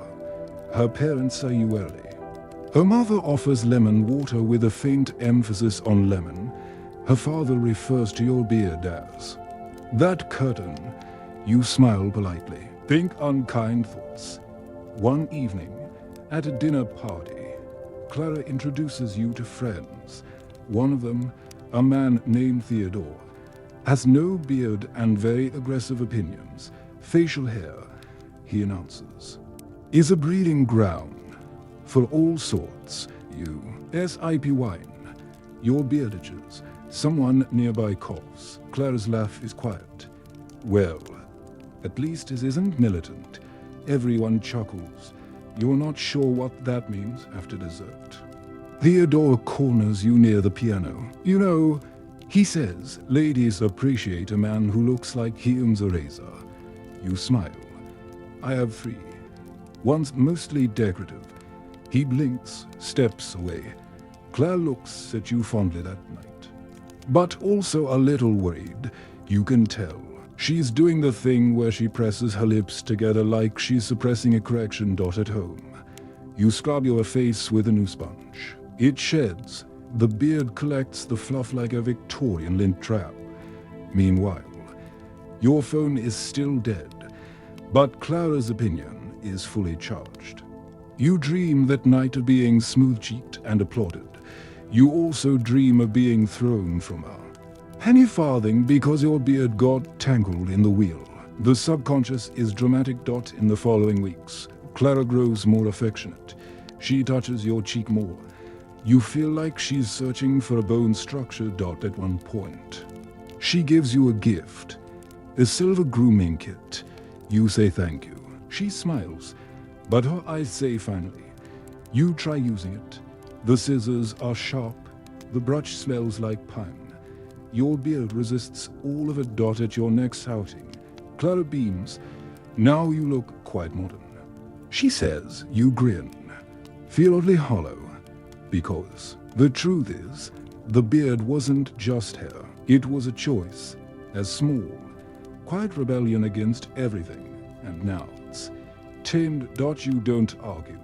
Her parents say you early. Her mother offers lemon water with a faint emphasis on lemon. Her father refers to your beard as that curtain. You smile politely. Think unkind thoughts. One evening, at a dinner party, Clara introduces you to friends. One of them, a man named Theodore, has no beard and very aggressive opinions. Facial hair, he announces, is a breeding ground for all sorts. You sip wine. Your beard itches. Someone nearby coughs. Clara's laugh is quiet. Well, at least it isn't militant. Everyone chuckles. You're not sure what that means after dessert. Theodore corners you near the piano. You know, he says, ladies appreciate a man who looks like he owns a razor. You smile. I have 3. One's mostly decorative. He blinks, steps away. Claire looks at you fondly that night. But also a little worried. You can tell. She's doing the thing where she presses her lips together like she's suppressing a correction. At home, you scrub your face with a new sponge. It sheds. The beard collects the fluff like a Victorian lint trap. Meanwhile, your phone is still dead, but Clara's opinion is fully charged. You dream that night of being smooth-cheeked and applauded. You also dream of being thrown from her penny farthing because your beard got tangled in the wheel. The subconscious is dramatic. In the following weeks, Clara grows more affectionate. She touches your cheek more. You feel like she's searching for a bone structure. At one point, she gives you a gift, a silver grooming kit. You say thank you. She smiles, but her eyes say finally. You try using it. The scissors are sharp. The brush smells like pine. Your beard resists all of it. At your next outing, Clara beams. Now you look quite modern. She says. You grin. Feel oddly hollow. Because the truth is, the beard wasn't just hair. It was a choice. As small, quiet rebellion against everything. And now it's tamed. You don't argue.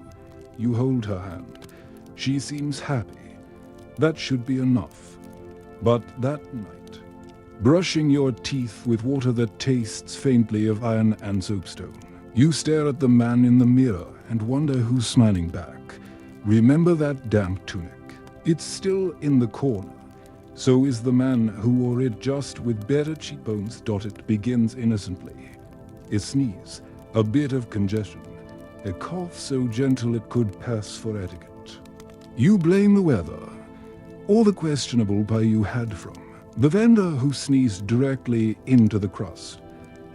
You hold her hand. She seems happy. That should be enough. But that night, brushing your teeth with water that tastes faintly of iron and soapstone, you stare at the man in the mirror and wonder who's smiling back. Remember that damp tunic? It's still in the corner. So is the man who wore it, just with better cheekbones. It begins innocently. A sneeze, a bit of congestion, a cough so gentle it could pass for etiquette. You blame the weather, or the questionable pie you had from the vendor who sneezed directly into the crust.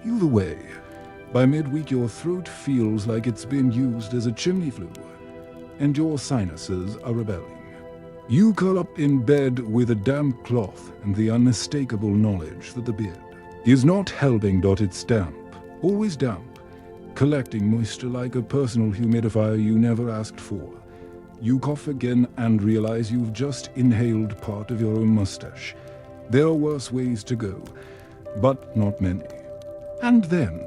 Either way, by midweek your throat feels like it's been used as a chimney flue, and your sinuses are rebelling. You curl up in bed with a damp cloth and the unmistakable knowledge that the beard is not helping. It's damp, always damp, collecting moisture like a personal humidifier you never asked for. You cough again and realize you've just inhaled part of your own mustache. There are worse ways to go, but not many. And then,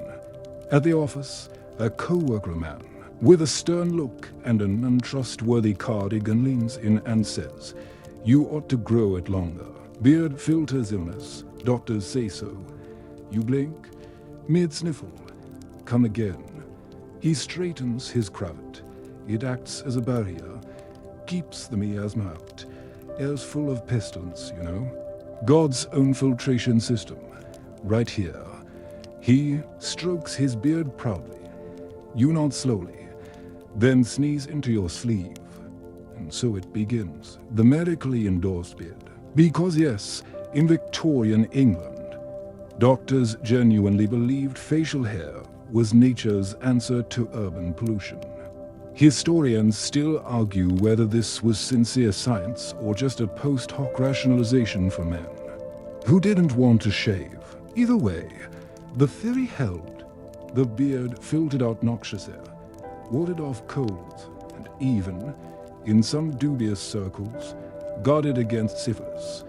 at the office, a co-worker man with a stern look and an untrustworthy cardigan leans in and says, "You ought to grow it longer. Beard filters illness. Doctors say so." You blink, mid-sniffle. Come again. He straightens his cravat. It acts as a barrier, keeps the miasma out. Air's full of pestilence, you know. God's own filtration system, right here. He strokes his beard proudly. You nod slowly, then sneeze into your sleeve. And so it begins, the medically endorsed beard. Because yes, in Victorian England, doctors genuinely believed facial hair was nature's answer to urban pollution. Historians still argue whether this was sincere science or just a post hoc rationalization for men who didn't want to shave. Either way, the theory held. The beard filtered out noxious air, warded off colds, and even, in some dubious circles, guarded against syphilis.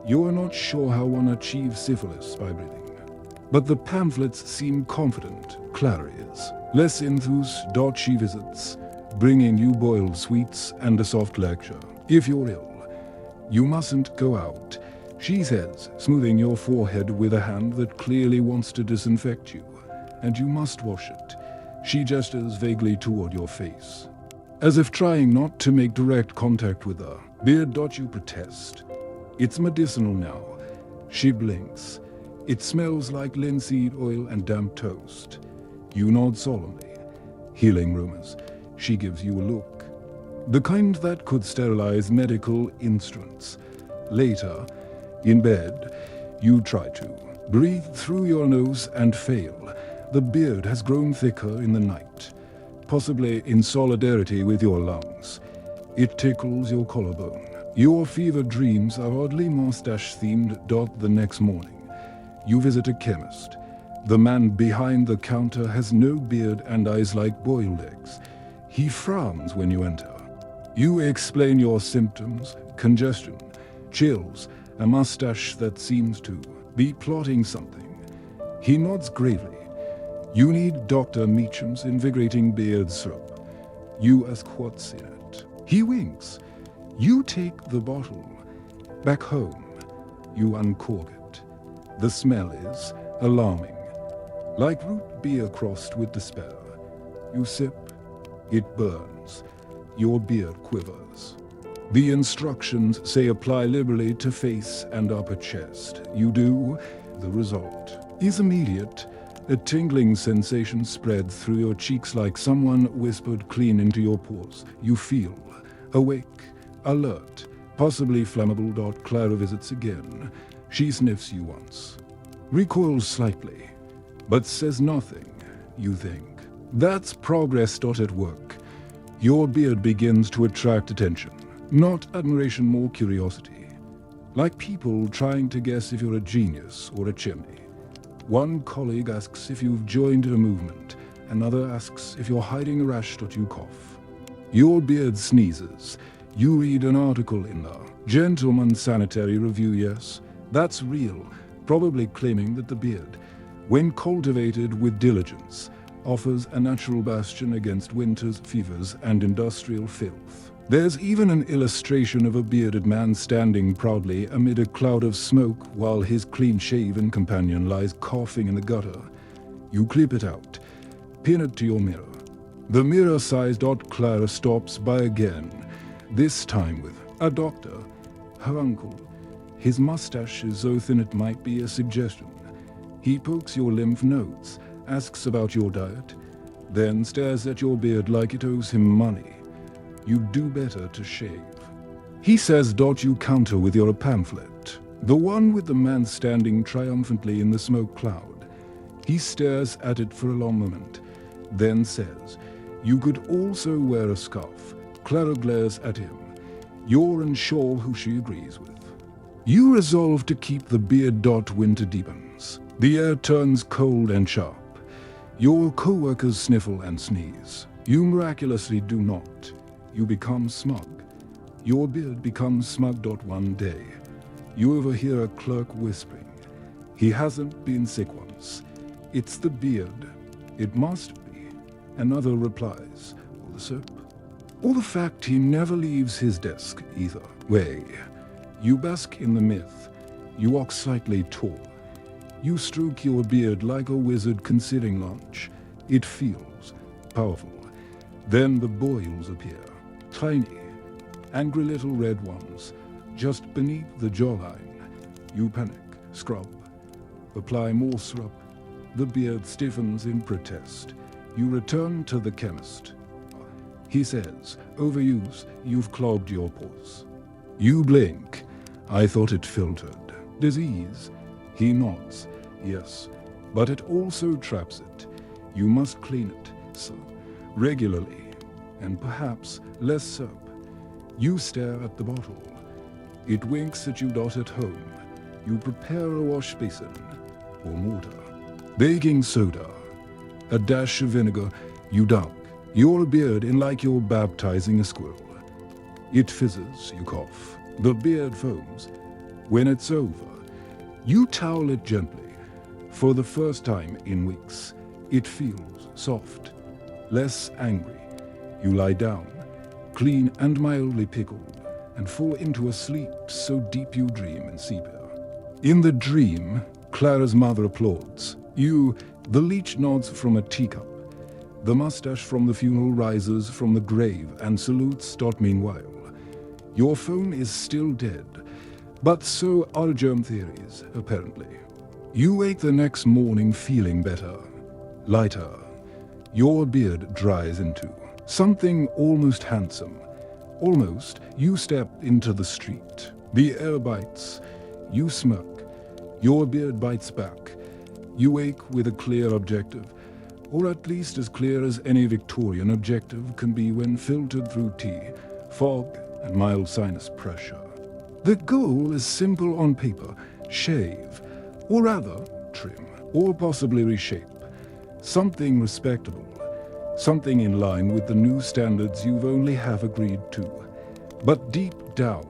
You are not sure how one achieves syphilis by breathing. But the pamphlets seem confident, Clara is. Less enthused, she visits, bringing you boiled sweets and a soft lecture. If you're ill, you mustn't go out, she says, smoothing your forehead with a hand that clearly wants to disinfect you. And you must wash it. She gestures vaguely toward your face, as if trying not to make direct contact with her. Beard, you protest. It's medicinal now. She blinks. It smells like linseed oil and damp toast. You nod solemnly. Healing rumors. She gives you a look. The kind that could sterilize medical instruments. Later, in bed, you try to breathe through your nose and fail. The beard has grown thicker in the night, possibly in solidarity with your lungs. It tickles your collarbone. Your fever dreams are oddly mustache-themed. The next morning, you visit a chemist. The man behind the counter has no beard and eyes like boiled eggs. He frowns when you enter. You explain your symptoms: congestion, chills, a mustache that seems to be plotting something. He nods gravely. You need Dr. Meacham's invigorating beard syrup. You ask what's in it. He winks. You take the bottle. Back home, you uncork it. The smell is alarming, like root beer crossed with despair. You sip. It burns. Your beard quivers. The instructions say apply liberally to face and upper chest. You do. The result is immediate. A tingling sensation spreads through your cheeks like someone whispered clean into your pores. You feel awake, alert, possibly flammable. Clara visits again. She sniffs you once, recoils slightly, but says nothing. You think. That's progress. At work, your beard begins to attract attention. Not admiration, more curiosity. Like people trying to guess if you're a genius or a chimney. One colleague asks if you've joined a movement. Another asks if you're hiding a rash. You cough. Your beard sneezes. You read an article in the Gentleman's Sanitary Review. Yes, that's real. Probably claiming that the beard, when cultivated with diligence, offers a natural bastion against winter's fevers and industrial filth. There's even an illustration of a bearded man standing proudly amid a cloud of smoke while his clean-shaven companion lies coughing in the gutter. You clip it out, pin it to your mirror. The mirror-sized Clara stops by again, this time with a doctor, her uncle. His mustache is so thin it might be a suggestion. He pokes your lymph nodes, asks about your diet, then stares at your beard like it owes him money. You do better to shave. He says, you counter with your pamphlet, the one with the man standing triumphantly in the smoke cloud. He stares at it for a long moment, then says, you could also wear a scarf. Clara glares at him. You're unsure who she agrees with. You resolve to keep the beard. Winter deepens. The air turns cold and sharp. Your co-workers sniffle and sneeze. You miraculously do not. You become smug. Your beard becomes smug. One day, you overhear a clerk whispering, "He hasn't been sick once. It's the beard. It must be." Another replies, "Or the soap. Or the fact he never leaves his desk either way." You bask in the myth. You walk slightly tall. You stroke your beard like a wizard considering lunch. It feels powerful. Then the boils appear, tiny, angry little red ones, just beneath the jawline. You panic, scrub, apply more syrup. The beard stiffens in protest. You return to the chemist. He says, "Overuse, you've clogged your pores." You blink. "I thought it filtered." "Disease?" He nods. "Yes, but it also traps it. You must clean it, sir, regularly, and perhaps less soap." You stare at the bottle. It winks at you. At home, you prepare a wash basin or mortar. Baking soda, a dash of vinegar. You dunk your beard in like you're baptizing a squirrel. It fizzes. You cough. The beard foams. When it's over, you towel it gently. For the first time in weeks, it feels soft, less angry. You lie down, clean and mildly pickled, and fall into a sleep so deep you dream in sepia. In the dream, Clara's mother applauds. The leech nods from a teacup. The mustache from the funeral rises from the grave and salutes. Meanwhile, your phone is still dead, but so are germ theories, apparently. You wake the next morning feeling better, lighter. Your beard dries into something almost handsome. Almost, you step into the street. The air bites. You smirk. Your beard bites back. You wake with a clear objective, or at least as clear as any Victorian objective can be when filtered through tea, fog, and mild sinus pressure. The goal is simple on paper: shave, or rather, trim, or possibly reshape. Something respectable, something in line with the new standards you've only half agreed to. But deep down,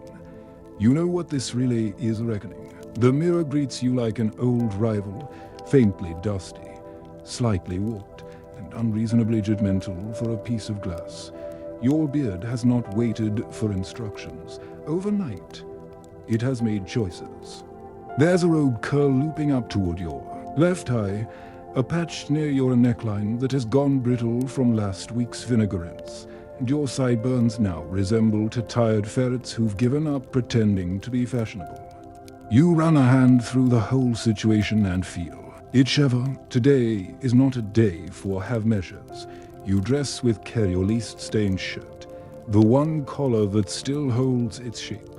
you know what this really is a reckoning. The mirror greets you like an old rival, faintly dusty, slightly warped, and unreasonably judgmental for a piece of glass. Your beard has not waited for instructions. Overnight, it has made choices. There's a rogue curl looping up toward your left eye, a patch near your neckline that has gone brittle from last week's vinegar rinse, and your sideburns now resemble tired ferrets who've given up pretending to be fashionable. You run a hand through the whole situation and feel, whichever, today is not a day for half measures. You dress with care your least stained shirt, the one collar that still holds its shape,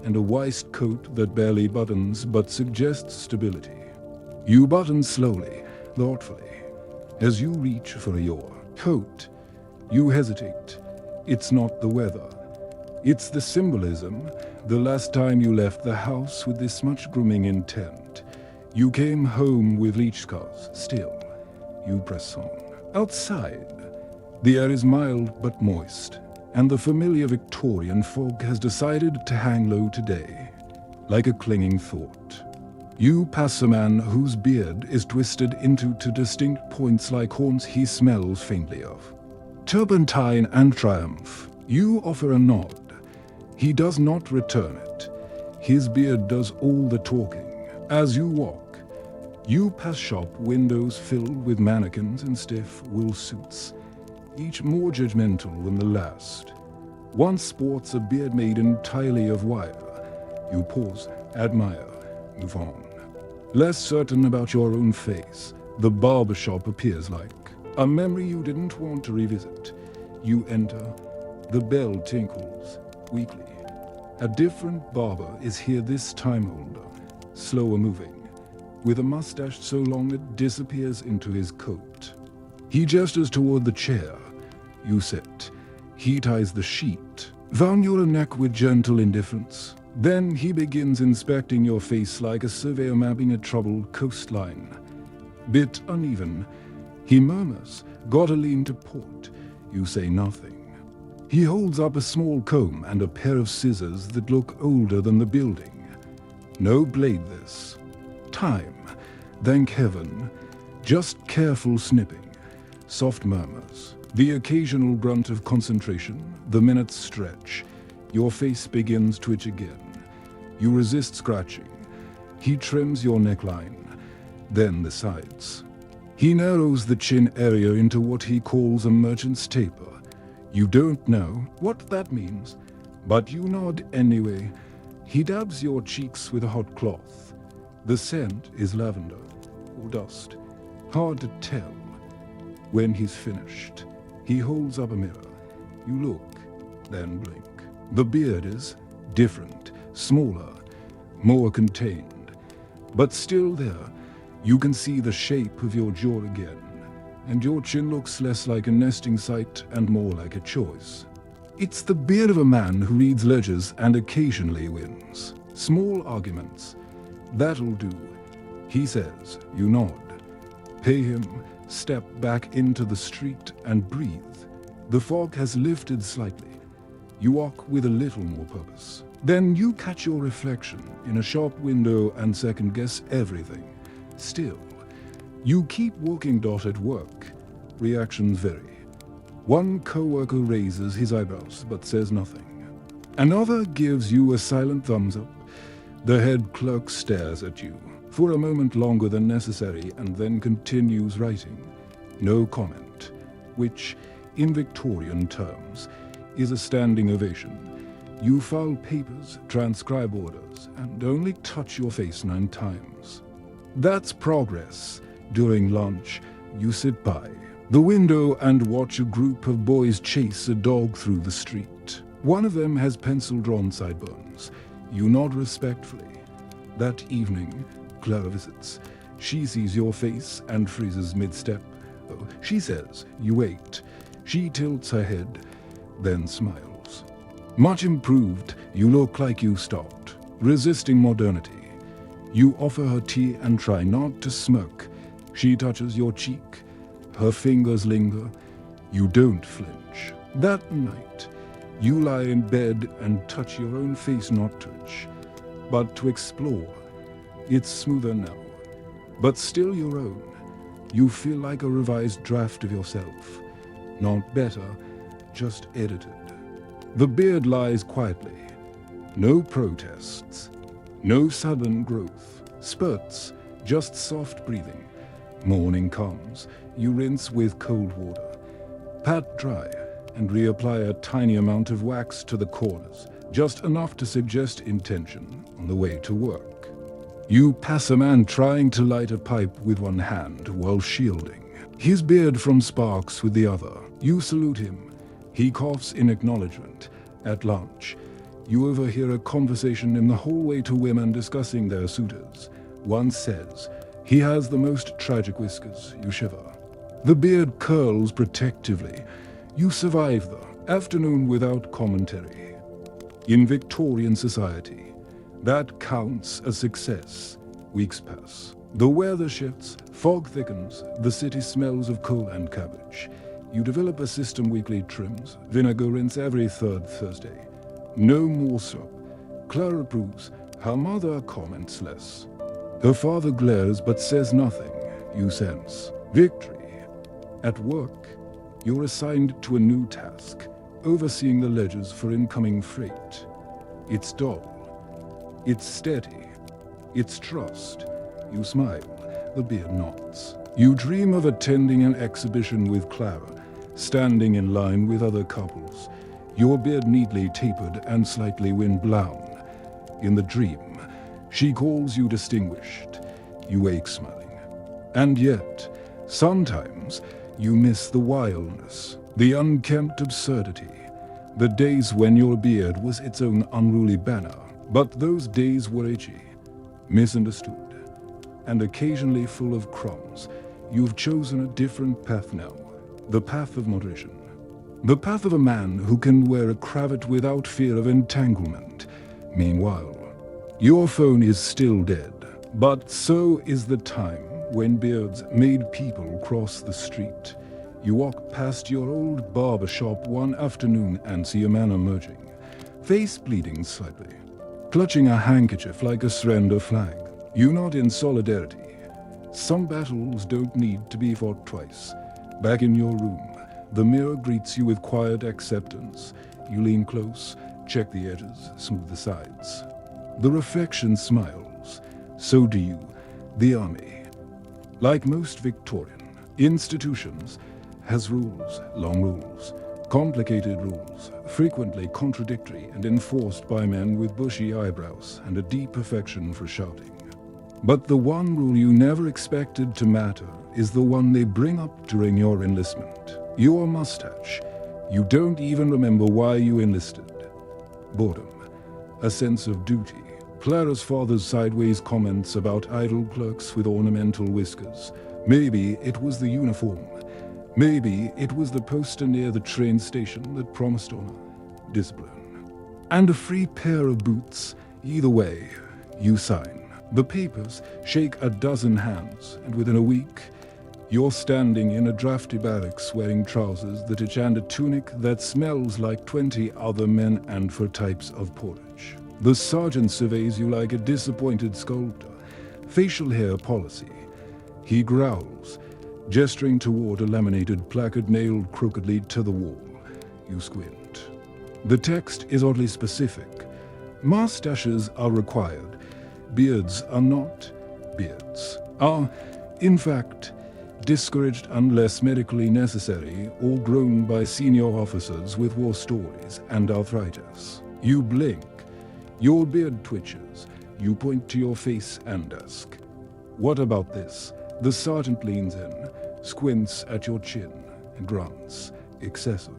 and a waistcoat that barely buttons but suggests stability. You button slowly, thoughtfully. As you reach for your coat, you hesitate. It's not the weather. It's the symbolism. The last time you left the house with this much grooming intent, you came home with leech scars. Still, you press on. Outside, the air is mild but moist, and the familiar Victorian fog has decided to hang low today, like a clinging thought. You pass a man whose beard is twisted into two distinct points like horns he smells faintly of. Turpentine and triumph. You offer a nod. He does not return it. His beard does all the talking. As you walk, you pass shop windows filled with mannequins in stiff wool suits, each more judgmental than the last. One sports a beard made entirely of wire. You pause, admire, move on. Less certain about your own face, the barbershop appears like a memory you didn't want to revisit. You enter. The bell tinkles weakly. A different barber is here this time older, slower moving, with a mustache so long it disappears into his coat. He gestures toward the chair. You sit. He ties the sheet round your neck with gentle indifference. Then he begins inspecting your face like a surveyor mapping a troubled coastline. Bit uneven. He murmurs, "Gotta lean to port." You say nothing. He holds up a small comb and a pair of scissors that look older than the building. No blade this. Time. Thank heaven. Just careful snipping. Soft murmurs. The occasional grunt of concentration. The minutes stretch. Your face begins to itch again. You resist scratching. He trims your neckline. Then the sides. He narrows the chin area into what he calls a merchant's taper. You don't know what that means, but you nod anyway. He dabs your cheeks with a hot cloth. The scent is lavender or dust. Hard to tell. When he's finished, he holds up a mirror. You look, then blink. The beard is different, smaller, more contained, but still there. You can see the shape of your jaw again, and your chin looks less like a nesting site and more like a choice. It's the beard of a man who reads ledgers and occasionally wins. Small arguments. That'll do, he says. You nod. Pay him, step back into the street and breathe. The fog has lifted slightly. You walk with a little more purpose. Then you catch your reflection in a shop window and second-guess everything. Still, you keep walking. At work. Reactions vary. One co-worker raises his eyebrows but says nothing. Another gives you a silent thumbs up. The head clerk stares at you for a moment longer than necessary and then continues writing. No comment, which, in Victorian terms, is a standing ovation. You file papers, transcribe orders, and only touch your face 9 times. That's progress. During lunch, you sit by the window and watch a group of boys chase a dog through the street. One of them has pencil-drawn sideburns. You nod respectfully. That evening, Clara visits. She sees your face and freezes mid-step. Oh, she says, you wait. She tilts her head, then smiles. Much improved. You look like you stopped, resisting modernity. You offer her tea and try not to smirk. She touches your cheek. Her fingers linger. You don't flinch. That night, you lie in bed and touch your own face, not touch, but to explore. It's smoother now, but still your own. You feel like a revised draft of yourself. Not better, just edited. The beard lies quietly. No protests. No sudden growth. Spurts, just soft breathing. Morning comes. You rinse with cold water. Pat dry and reapply a tiny amount of wax to the corners, just enough to suggest intention on the way to work. You pass a man trying to light a pipe with one hand while shielding his beard from sparks with the other. You salute him. He coughs in acknowledgement. At lunch, you overhear a conversation in the hallway to women discussing their suitors. One says, he has the most tragic whiskers. You shiver. The beard curls protectively. You survive the afternoon without commentary. In Victorian society, that counts as success. Weeks pass. The weather shifts, fog thickens, the city smells of coal and cabbage. You develop a system: weekly trims, vinegar rinse every 3rd Thursday. No more soap. Clara approves. Her mother comments less. Her father glares but says nothing. You sense victory. At work, you're assigned to a new task, overseeing the ledgers for incoming freight. It's dull. It's steady. It's trust. You smile. The beard nods. You dream of attending an exhibition with Clara, standing in line with other couples, your beard neatly tapered and slightly wind-blown. In the dream, she calls you distinguished. You wake smiling. And yet, sometimes, you miss the wildness, the unkempt absurdity, the days when your beard was its own unruly banner. But those days were itchy, misunderstood, and occasionally full of crumbs. You've chosen a different path now, the path of moderation. The path of a man who can wear a cravat without fear of entanglement. Meanwhile, your phone is still dead, but so is the time when beards made people cross the street. You walk past your old barber shop one afternoon and see a man emerging, face bleeding slightly, clutching a handkerchief like a surrender flag. You nod in solidarity. Some battles don't need to be fought twice. Back in your room, the mirror greets you with quiet acceptance. You lean close, check the edges, smooth the sides. The reflection smiles. So do you, the army. Like most Victorian institutions, has rules, long rules, complicated rules, frequently contradictory and enforced by men with bushy eyebrows and a deep affection for shouting. But the one rule you never expected to matter is the one they bring up during your enlistment. Your mustache. You don't even remember why you enlisted. Boredom. A sense of duty. Clara's father's sideways comments about idle clerks with ornamental whiskers. Maybe it was the uniform. Maybe it was the poster near the train station that promised honor, discipline, and a free pair of boots. Either way, you sign. The papers shake a dozen hands, and within a week, you're standing in a drafty barracks wearing trousers that itch and a tunic that smells like 20 other men and for types of porridge. The sergeant surveys you like a disappointed sculptor. Facial hair policy. He growls, gesturing toward a laminated placard nailed crookedly to the wall. You squint. The text is oddly specific. Mustaches are required. Beards are not. Beards are, in fact, discouraged unless medically necessary or grown by senior officers with war stories and arthritis. You blink. Your beard twitches. You point to your face and ask, "What about this?" The sergeant leans in, squints at your chin, and grunts, excessive.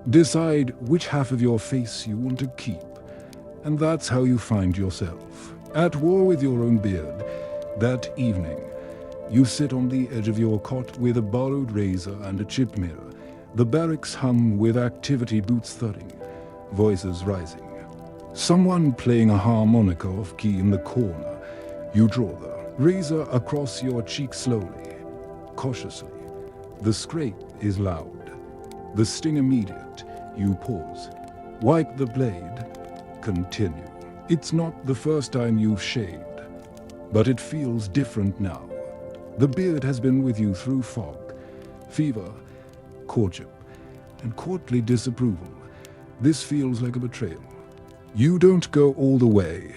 Decide which half of your face you want to keep, and that's how you find yourself. At war with your own beard. That evening, you sit on the edge of your cot with a borrowed razor and a chip mirror. The barracks hum with activity boots thudding, voices rising. Someone playing a harmonica off-key in the corner. You draw the razor across your cheek slowly, cautiously. The scrape is loud. The sting immediate. You pause. Wipe the blade. Continue. It's not the first time you've shaved, but it feels different now. The beard has been with you through fog, fever, courtship, and courtly disapproval. This feels like a betrayal. You don't go all the way.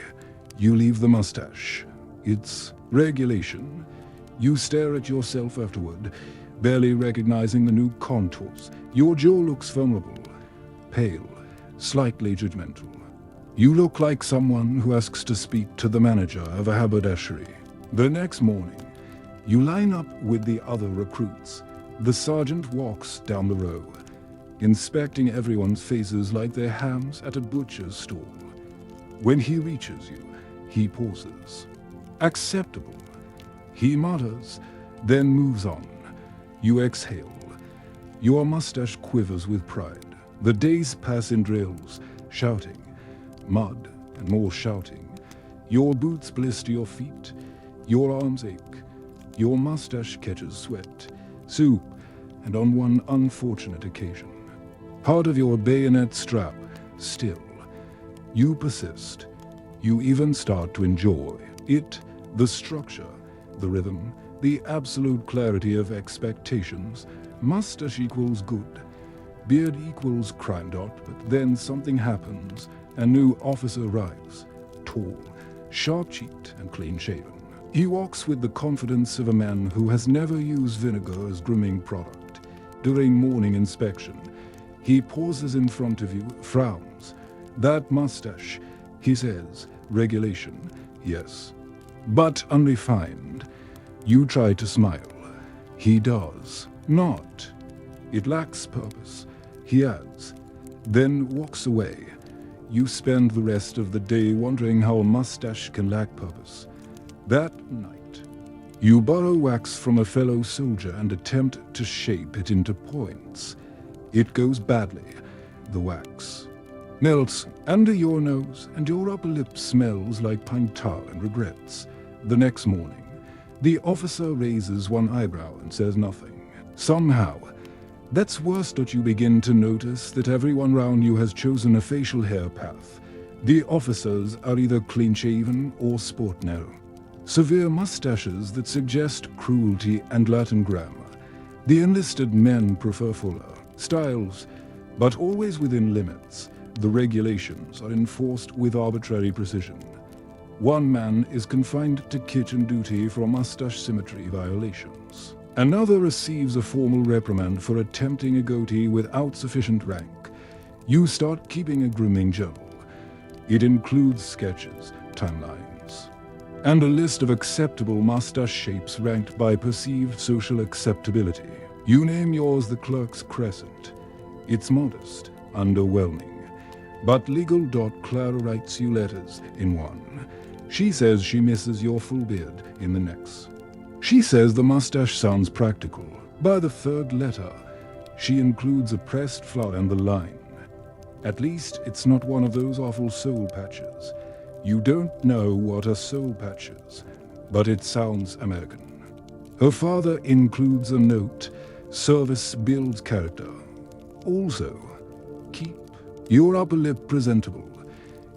You leave the mustache. It's regulation. You stare at yourself afterward, barely recognizing the new contours. Your jaw looks vulnerable, pale, slightly judgmental. You look like someone who asks to speak to the manager of a haberdashery. The next morning, you line up with the other recruits. The sergeant walks down the row, inspecting everyone's faces like they're hams at a butcher's stall. When he reaches you, he pauses. Acceptable. He mutters, then moves on. You exhale. Your mustache quivers with pride. The days pass in drills, shouting, mud and more shouting. Your boots blister your feet. Your arms ache. Your mustache catches sweat, soup, and on one unfortunate occasion, part of your bayonet strap still. You persist. You even start to enjoy it, the structure, the rhythm, the absolute clarity of expectations. Mustache equals good. Beard equals crime dot, but then something happens. A new officer arrives, tall, sharp-cheeked and clean-shaven. He walks with the confidence of a man who has never used vinegar as grooming product. During morning inspection, he pauses in front of you, frowns. That mustache, he says, regulation, yes, but unrefined. You try to smile. He does not. It lacks purpose, he adds, then walks away. You spend the rest of the day wondering how a mustache can lack purpose. That night, you borrow wax from a fellow soldier and attempt to shape it into points. It goes badly. The wax melts under your nose and your upper lip smells like pine tar and regrets. The next morning, the officer raises one eyebrow and says nothing. Somehow, That's worse that you begin to notice that everyone round you has chosen a facial hair path. The officers are either clean-shaven or sport narrow. Severe mustaches that suggest cruelty and Latin grammar. The enlisted men prefer fuller styles, but always within limits. The regulations are enforced with arbitrary precision. One man is confined to kitchen duty for mustache symmetry violations. Another receives a formal reprimand for attempting a goatee without sufficient rank. You start keeping a grooming journal. It includes sketches, timelines, and a list of acceptable mustache shapes ranked by perceived social acceptability. You name yours the clerk's crescent. It's modest, underwhelming. But Legal. Clara writes you letters in one. She says she misses your full beard in the next. She says the mustache sounds practical. By the third letter, she includes a pressed flower and the line. At least it's not one of those awful soul patches. You don't know what a soul patch is, but it sounds American. Her father includes a note, service builds character. Also, keep your upper lip presentable.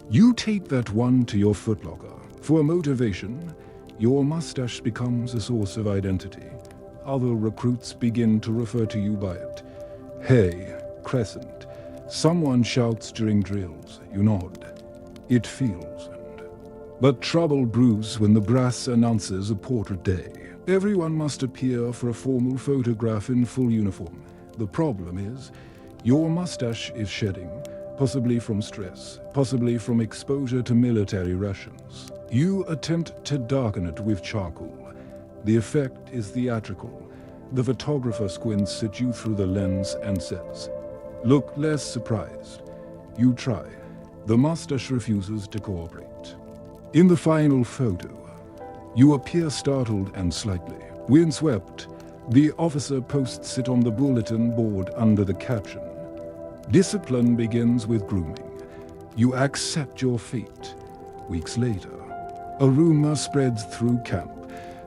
You tape that one to your footlocker. For motivation, your mustache becomes a source of identity. Other recruits begin to refer to you by it. Hey, Crescent. Someone shouts during drills. You nod. It feels. But trouble brews when the brass announces a portrait day. Everyone must appear for a formal photograph in full uniform. The problem is, your mustache is shedding, possibly from stress, possibly from exposure to military rations. You attempt to darken it with charcoal. The effect is theatrical. The photographer squints at you through the lens and says, "Look less surprised." You try. The mustache refuses to cooperate. In the final photo, you appear startled and slightly windswept. The officer posts it on the bulletin board under the caption, "Discipline begins with grooming." You accept your fate. Weeks later, a rumor spreads through camp.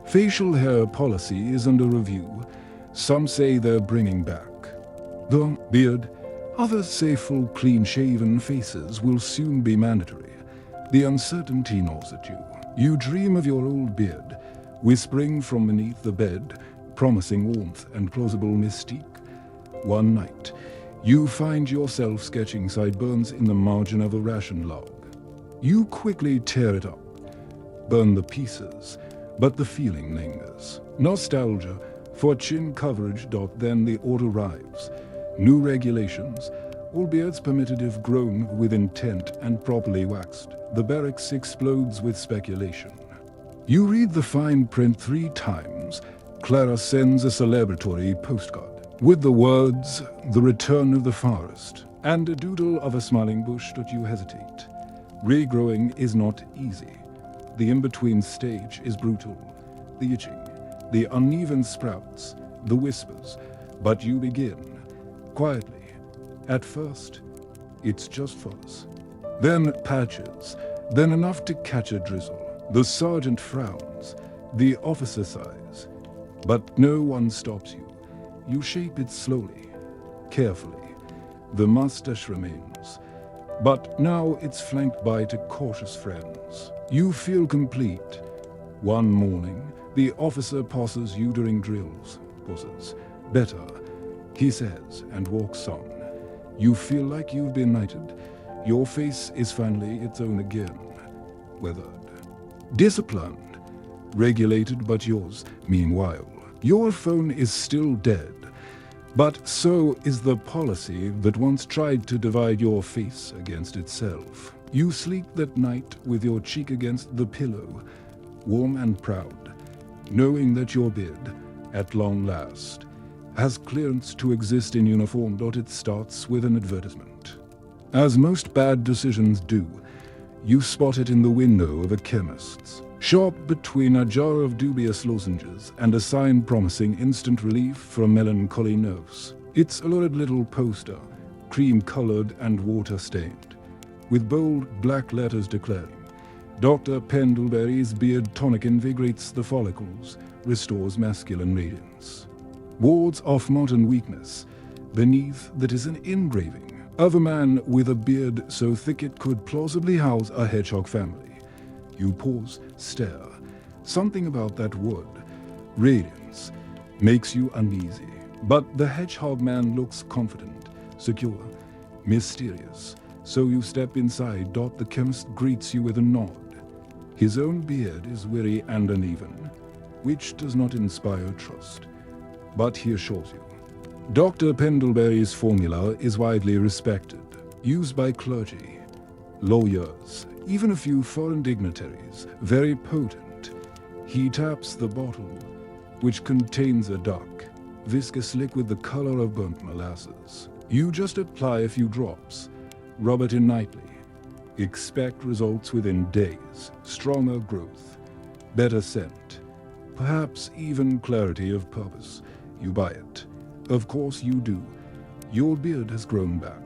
Facial hair policy is under review. Some say they're bringing back the beard. Others say full clean-shaven faces will soon be mandatory. The uncertainty gnaws at you. You dream of your old beard, whispering from beneath the bed, promising warmth and plausible mystique. One night, you find yourself sketching sideburns in the margin of a ration log. You quickly tear it up, burn the pieces, but the feeling lingers. Nostalgia for chin coverage. Then the order arrives. New regulations. All beards permitted if grown with intent and properly waxed. The barracks explodes with speculation. You read the fine print 3 times. Clara sends a celebratory postcard with the words, "The return of the forest," and a doodle of a smiling bush. You hesitate. Regrowing is not easy. The in-between stage is brutal. The itching, the uneven sprouts, the whispers. But you begin, quietly. At first, it's just fuzz. Then patches, then enough to catch a drizzle. The sergeant frowns, the officer sighs. But no one stops you. You shape it slowly, carefully. The mustache remains. But now it's flanked by 2 cautious friends. You feel complete. One morning, the officer passes you during drills. Pauses. "Better," he says, and walks on. You feel like you've been knighted. Your face is finally its own again. Weathered. Disciplined. Regulated but yours. Meanwhile, your phone is still dead. But so is the policy that once tried to divide your face against itself. You sleep that night with your cheek against the pillow, warm and proud, knowing that your beard, at long last, has clearance to exist in uniform. It starts with an advertisement. As most bad decisions do, you spot it in the window of a chemist's shop between a jar of dubious lozenges and a sign promising instant relief from melancholy nerves. It's a lurid little poster, cream-colored and water-stained, with bold black letters declaring, "Dr. Pendlebury's beard tonic invigorates the follicles, restores masculine radiance, wards off modern weakness, Beneath that is an engraving of a man with a beard so thick it could plausibly house a hedgehog family. You pause, stare. Something about that word, radiance, makes you uneasy. But the hedgehog man looks confident, secure, mysterious. So you step inside. The chemist greets you with a nod. His own beard is weary and uneven, which does not inspire trust. But he assures you. Dr. Pendlebury's formula is widely respected, used by clergy, lawyers, even a few foreign dignitaries, very potent. He taps the bottle, which contains a dark, viscous liquid the color of burnt molasses. You just apply a few drops, rub it in nightly. Expect results within days, stronger growth, better scent, perhaps even clarity of purpose. You buy it. Of course you do. Your beard has grown back.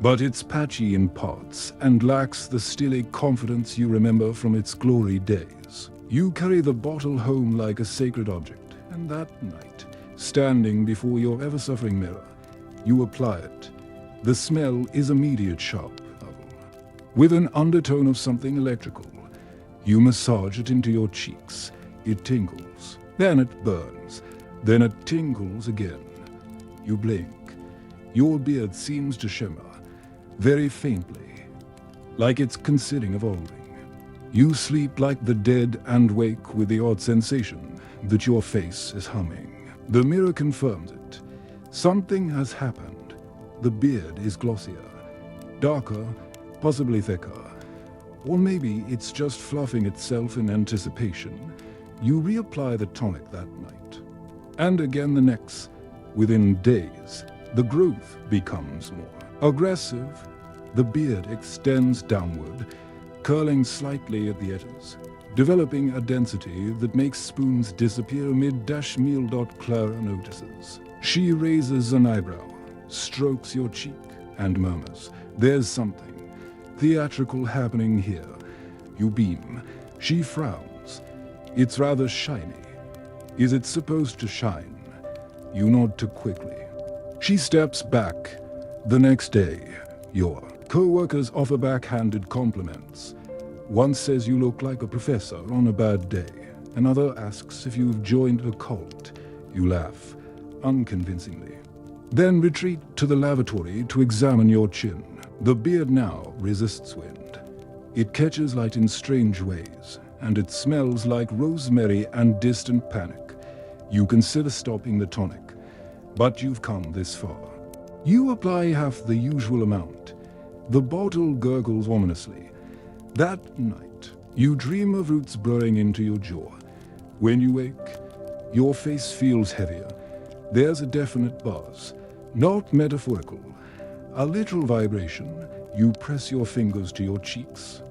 But it's patchy in parts and lacks the stilly confidence you remember from its glory days. You carry the bottle home like a sacred object, and that night, standing before your ever-suffering mirror, you apply it. The smell is immediate, sharp, with an undertone of something electrical. You massage it into your cheeks. It tingles. Then it burns. Then it tingles again. You blink. Your beard seems to shimmer, very faintly, like it's considering evolving. You sleep like the dead and wake with the odd sensation that your face is humming. The mirror confirms it. Something has happened. The beard is glossier, darker, possibly thicker. Or maybe it's just fluffing itself in anticipation. You reapply the tonic that night. And again the next. Within days, the growth becomes more aggressive. The beard extends downward, curling slightly at the edges, developing a density that makes spoons disappear amid meal. Clara notices. She raises an eyebrow, strokes your cheek, and murmurs, "There's something theatrical happening here." You beam. She frowns. "It's rather shiny." "Is it supposed to shine?" You nod too quickly. She steps back. The next day, your co-workers offer backhanded compliments. One says you look like a professor on a bad day. Another asks if you've joined a cult. You laugh, unconvincingly. Then retreat to the lavatory to examine your chin. The beard now resists wind. It catches light in strange ways, and it smells like rosemary and distant panic. You consider stopping the tonic, but you've come this far. You apply half the usual amount. The bottle gurgles ominously. That night, you dream of roots burrowing into your jaw. When you wake, your face feels heavier. There's a definite buzz, not metaphorical. A literal vibration. You press your fingers to your cheeks.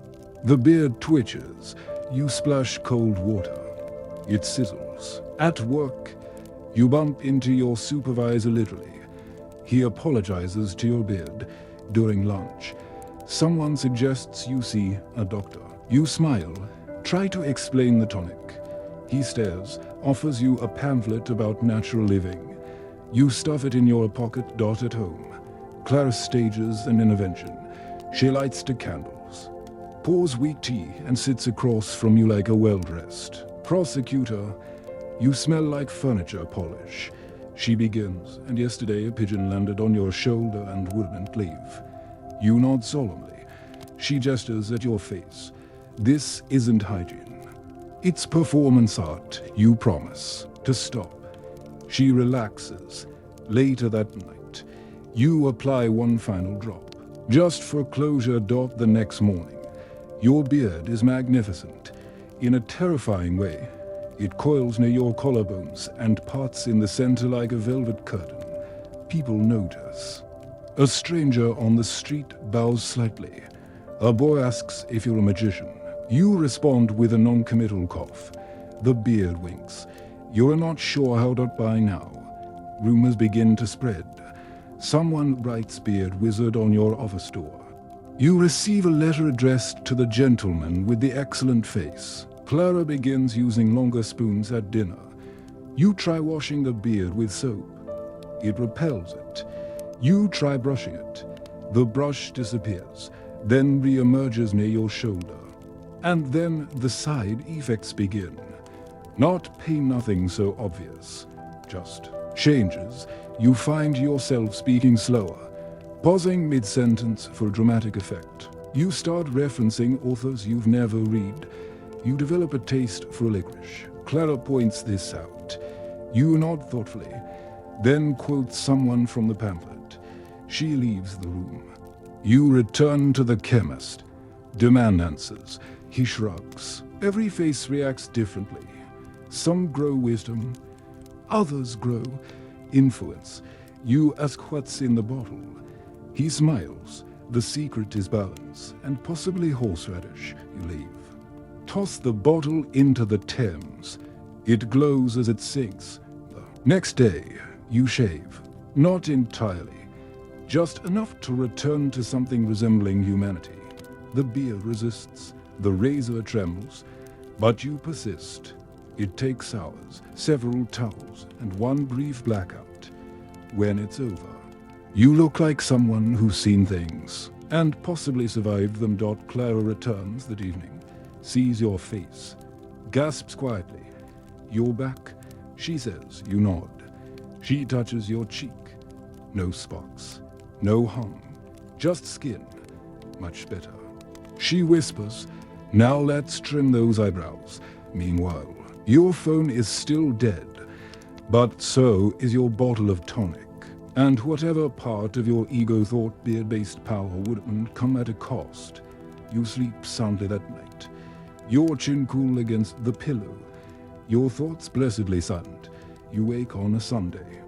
The beard twitches. You splash cold water. It sizzles. At work, you bump into your supervisor literally. He apologizes to your beard. During lunch, someone suggests you see a doctor. You smile, try to explain the tonic. He stares, offers you a pamphlet about natural living. You stuff it in your pocket. At home, Clara stages an intervention. She lights the candles, pours weak tea, and sits across from you like a well-dressed prosecutor. You smell like furniture polish. She begins, and yesterday a pigeon landed on your shoulder and wouldn't leave. You nod solemnly. She gestures at your face. This isn't hygiene. It's performance art. You promise to stop. She relaxes. Later that night, you apply one final drop, just for closure. The next morning, your beard is magnificent. In a terrifying way, it coils near your collarbones and parts in the center like a velvet curtain. People notice. A stranger on the street bows slightly. A boy asks if you're a magician. You respond with a non-committal cough. The beard winks. You're not sure how. By now, rumors begin to spread. Someone writes "Beard Wizard" on your office door. You receive a letter addressed to the gentleman with the excellent face. Clara begins using longer spoons at dinner. You try washing the beard with soap. It repels it. You try brushing it. The brush disappears, then re-emerges near your shoulder. And then the side effects begin. Not pain, nothing so obvious. Just changes. You find yourself speaking slower, pausing mid-sentence for dramatic effect. You start referencing authors you've never read. You develop a taste for licorice. Clara points this out. You nod thoughtfully, then quote someone from the pamphlet. She leaves the room. You return to the chemist. Demand answers. He shrugs. Every face reacts differently. Some grow wisdom, others grow influence. You ask what's in the bottle. He smiles. The secret is balance, and possibly horseradish. You leave. Toss the bottle into the Thames. It glows as it sinks. The next day, you shave. Not entirely. Just enough to return to something resembling humanity. The beard resists. The razor trembles. But you persist. It takes hours, several towels, and one brief blackout. When it's over, you look like someone who's seen things, and possibly survived them. Clara returns that evening, sees your face, gasps quietly. You're back, she says. You nod. She touches your cheek. No spots, no hum, just skin. Much better. She whispers, now let's trim those eyebrows. Meanwhile, your phone is still dead, but so is your bottle of tonic. And whatever part of your ego thought beard-based power would come at a cost. You sleep soundly that night, your chin cool against the pillow, your thoughts blessedly silent. You wake on a Sunday.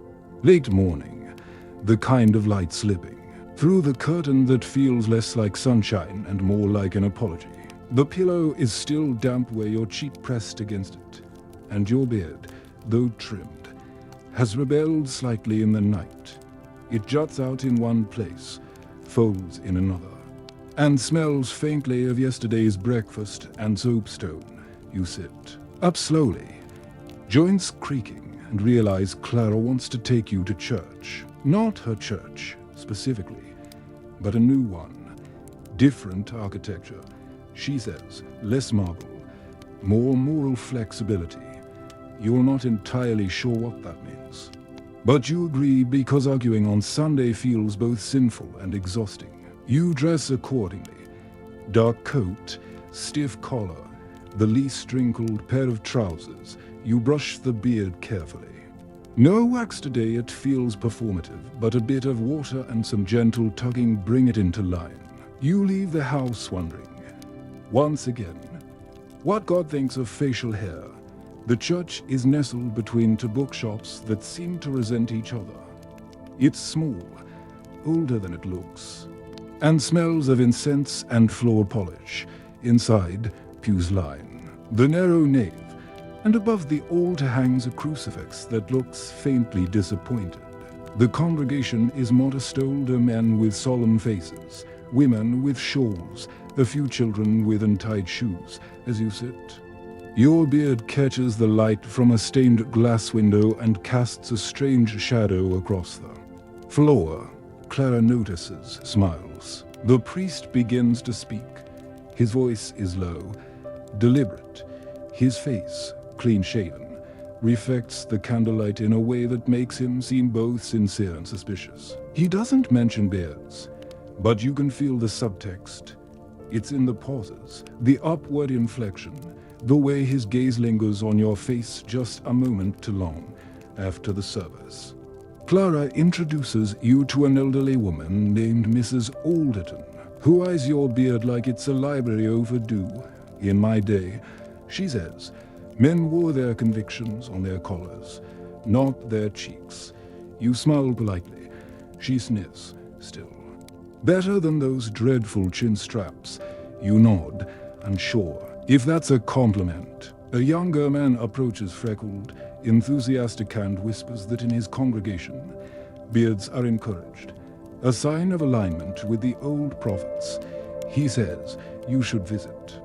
Late morning, the kind of light slipping through the curtain that feels less like sunshine and more like an apology. The pillow is still damp where your cheek pressed against it, and your beard, though trimmed, has rebelled slightly in the night. It juts out in one place, folds in another, and smells faintly of yesterday's breakfast and soapstone. You sit up slowly, joints creaking, and realize Clara wants to take you to church. Not her church, specifically, but a new one. Different architecture, she says, less marble, more moral flexibility. You're not entirely sure what that means. But you agree because arguing on Sunday feels both sinful and exhausting. You dress accordingly. Dark coat, stiff collar, the least wrinkled pair of trousers. You brush the beard carefully. No wax today, it feels performative, but a bit of water and some gentle tugging bring it into line. You leave the house wondering, once again, what God thinks of facial hair. The church is nestled between two bookshops that seem to resent each other. It's small, older than it looks, and smells of incense and floor polish. Inside, pews line the narrow nave, and above the altar hangs a crucifix that looks faintly disappointed. The congregation is modest older men with solemn faces, women with shawls, a few children with untied shoes. As you sit, your beard catches the light from a stained glass window and casts a strange shadow across the floor. Clara notices, smiles. The priest begins to speak. His voice is low, deliberate. His face, clean-shaven, reflects the candlelight in a way that makes him seem both sincere and suspicious. He doesn't mention beards, but you can feel the subtext. It's in the pauses, the upward inflection, the way his gaze lingers on your face just a moment too long after the service. Clara introduces you to an elderly woman named Mrs. Alderton, who eyes your beard like it's a library overdue. In my day, she says, men wore their convictions on their collars, not their cheeks. You smile politely. She sniffs, still. Better than those dreadful chin straps. You nod, unsure if that's a compliment. A younger man approaches freckled, enthusiastic and whispers that in his congregation, beards are encouraged, a sign of alignment with the old prophets. He says you should visit.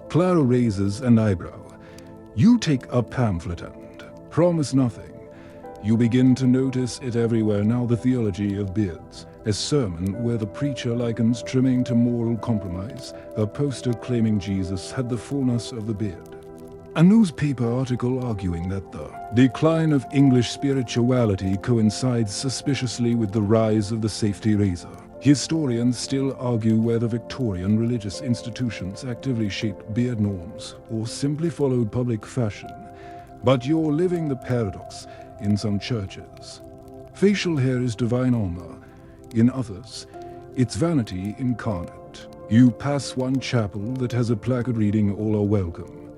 Clara raises an eyebrow. You take a pamphlet and promise nothing. You begin to notice it everywhere now, the theology of beards. A sermon where the preacher likens trimming to moral compromise, a poster claiming Jesus had the fullness of the beard. A newspaper article arguing that the decline of English spirituality coincides suspiciously with the rise of the safety razor. Historians still argue whether Victorian religious institutions actively shaped beard norms or simply followed public fashion. But you're living the paradox in some churches. Facial hair is divine honor. In others, it's vanity incarnate. You pass one chapel that has a placard reading "All are welcome."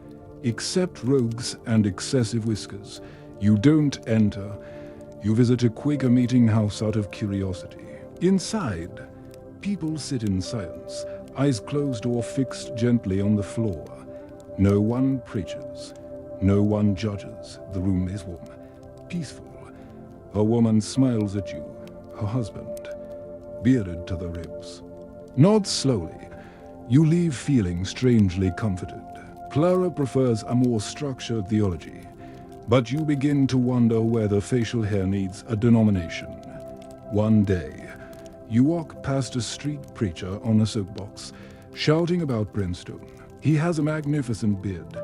Except rogues and excessive whiskers, you don't enter. You visit a Quaker meeting house out of curiosity. Inside, people sit in silence, eyes closed or fixed gently on the floor. No one preaches. No one judges. The room is warm, peaceful. A woman smiles at you, her husband, bearded to the ribs. Nods slowly. You leave feeling strangely comforted. Clara prefers a more structured theology, but you begin to wonder whether facial hair needs a denomination. One day, you walk past a street preacher on a soapbox, shouting about brimstone. He has a magnificent beard,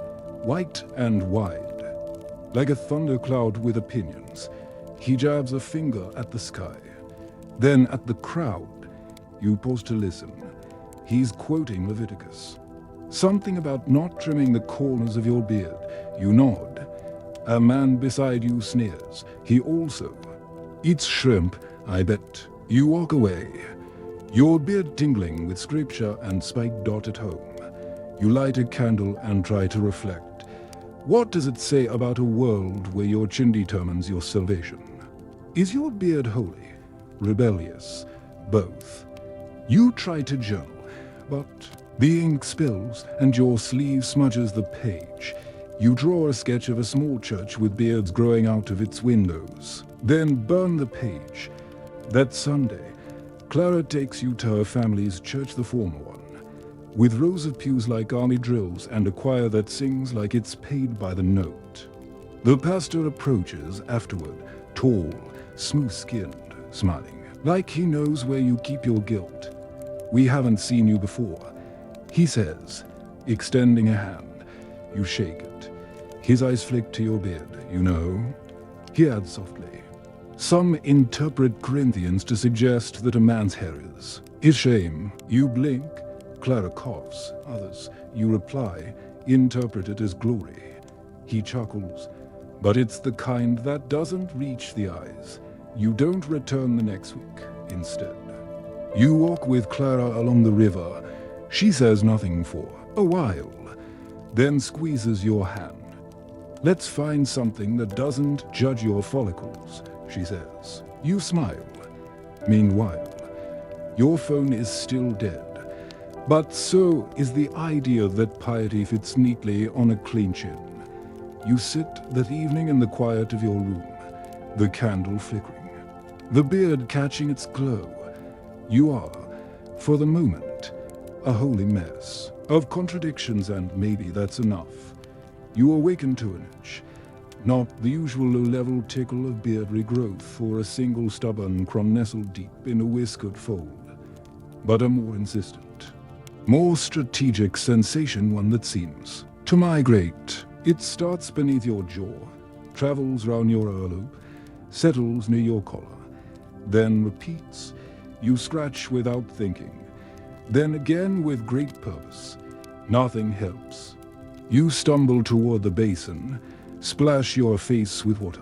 white and wide, like a thundercloud with opinions. He jabs a finger at the sky, then at the crowd. You pause to listen. He's quoting Leviticus. Something about not trimming the corners of your beard. You nod. A man beside you sneers. He also eats shrimp, I bet. You walk away, your beard tingling with scripture and spike dot at home. You light a candle and try to reflect. What does it say about a world where your chin determines your salvation? Is your beard holy, rebellious, both? You try to journal, but the ink spills and your sleeve smudges the page. You draw a sketch of a small church with beards growing out of its windows, then burn the page. That Sunday, Clara takes you to her family's church, the former one, with rows of pews like army drills and a choir that sings like it's paid by the note. The pastor approaches afterward, tall, smooth-skinned, smiling, like he knows where you keep your guilt. "We haven't seen you before," he says, extending a hand. You shake it. His eyes flick to your beard. "You know," he adds softly. Some interpret Corinthians to suggest that a man's hair is shame. You blink. Clara coughs. Others, you reply, interpret it as glory. He chuckles. But it's the kind that doesn't reach the eyes. You don't return the next week, instead. You walk with Clara along the river. She says nothing for a while, then squeezes your hand. "Let's find something that doesn't judge your follicles," she says. You smile. Meanwhile, your phone is still dead. But so is the idea that piety fits neatly on a clean chin. You sit that evening in the quiet of your room, the candle flickering, the beard catching its glow. You are, for the moment, a holy mess of contradictions, and maybe that's enough. You awaken to an itch, not the usual low-level tickle of beard regrowth or a single stubborn crumb nestled deep in a whiskered fold, but a more insistent, more strategic sensation, one that seems to migrate. It starts beneath your jaw, travels round your earlobe, settles near your collar, then repeats. You scratch without thinking, then again with great purpose. Nothing helps. You stumble toward the basin, splash your face with water,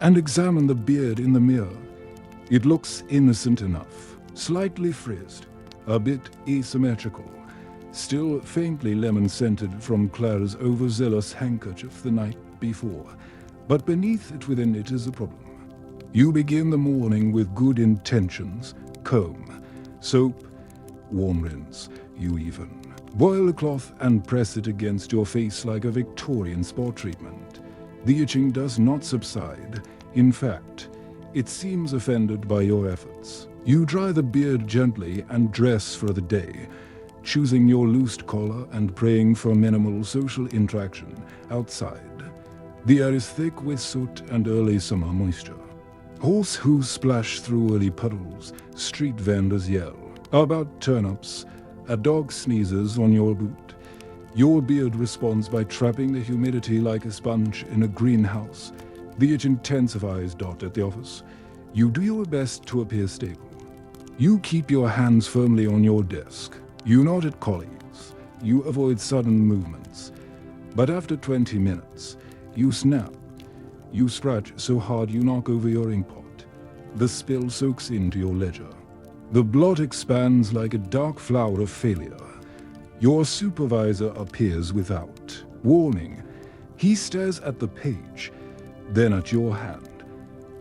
and examine the beard in the mirror. It looks innocent enough, slightly frizzed, a bit asymmetrical, still faintly lemon-scented from Clara's overzealous handkerchief the night before, but beneath it, within it, is a problem. You begin the morning with good intentions: comb, soap, warm rinse. You even boil a cloth and press it against your face like a Victorian spa treatment. The itching does not subside. In fact, it seems offended by your efforts. You dry the beard gently and dress for the day, choosing your loosed collar and praying for minimal social interaction outside. The air is thick with soot and early summer moisture. Horse hooves splash through early puddles. Street vendors yell about turnips. A dog sneezes on your boot. Your beard responds by trapping the humidity like a sponge in a greenhouse. The itch intensifies. At the office, you do your best to appear stable. You keep your hands firmly on your desk. You nod at colleagues. You avoid sudden movements. But after 20 minutes, you snap. You scratch so hard you knock over your inkpot. The spill soaks into your ledger. The blot expands like a dark flower of failure. Your supervisor appears without warning. He stares at the page, then at your hand,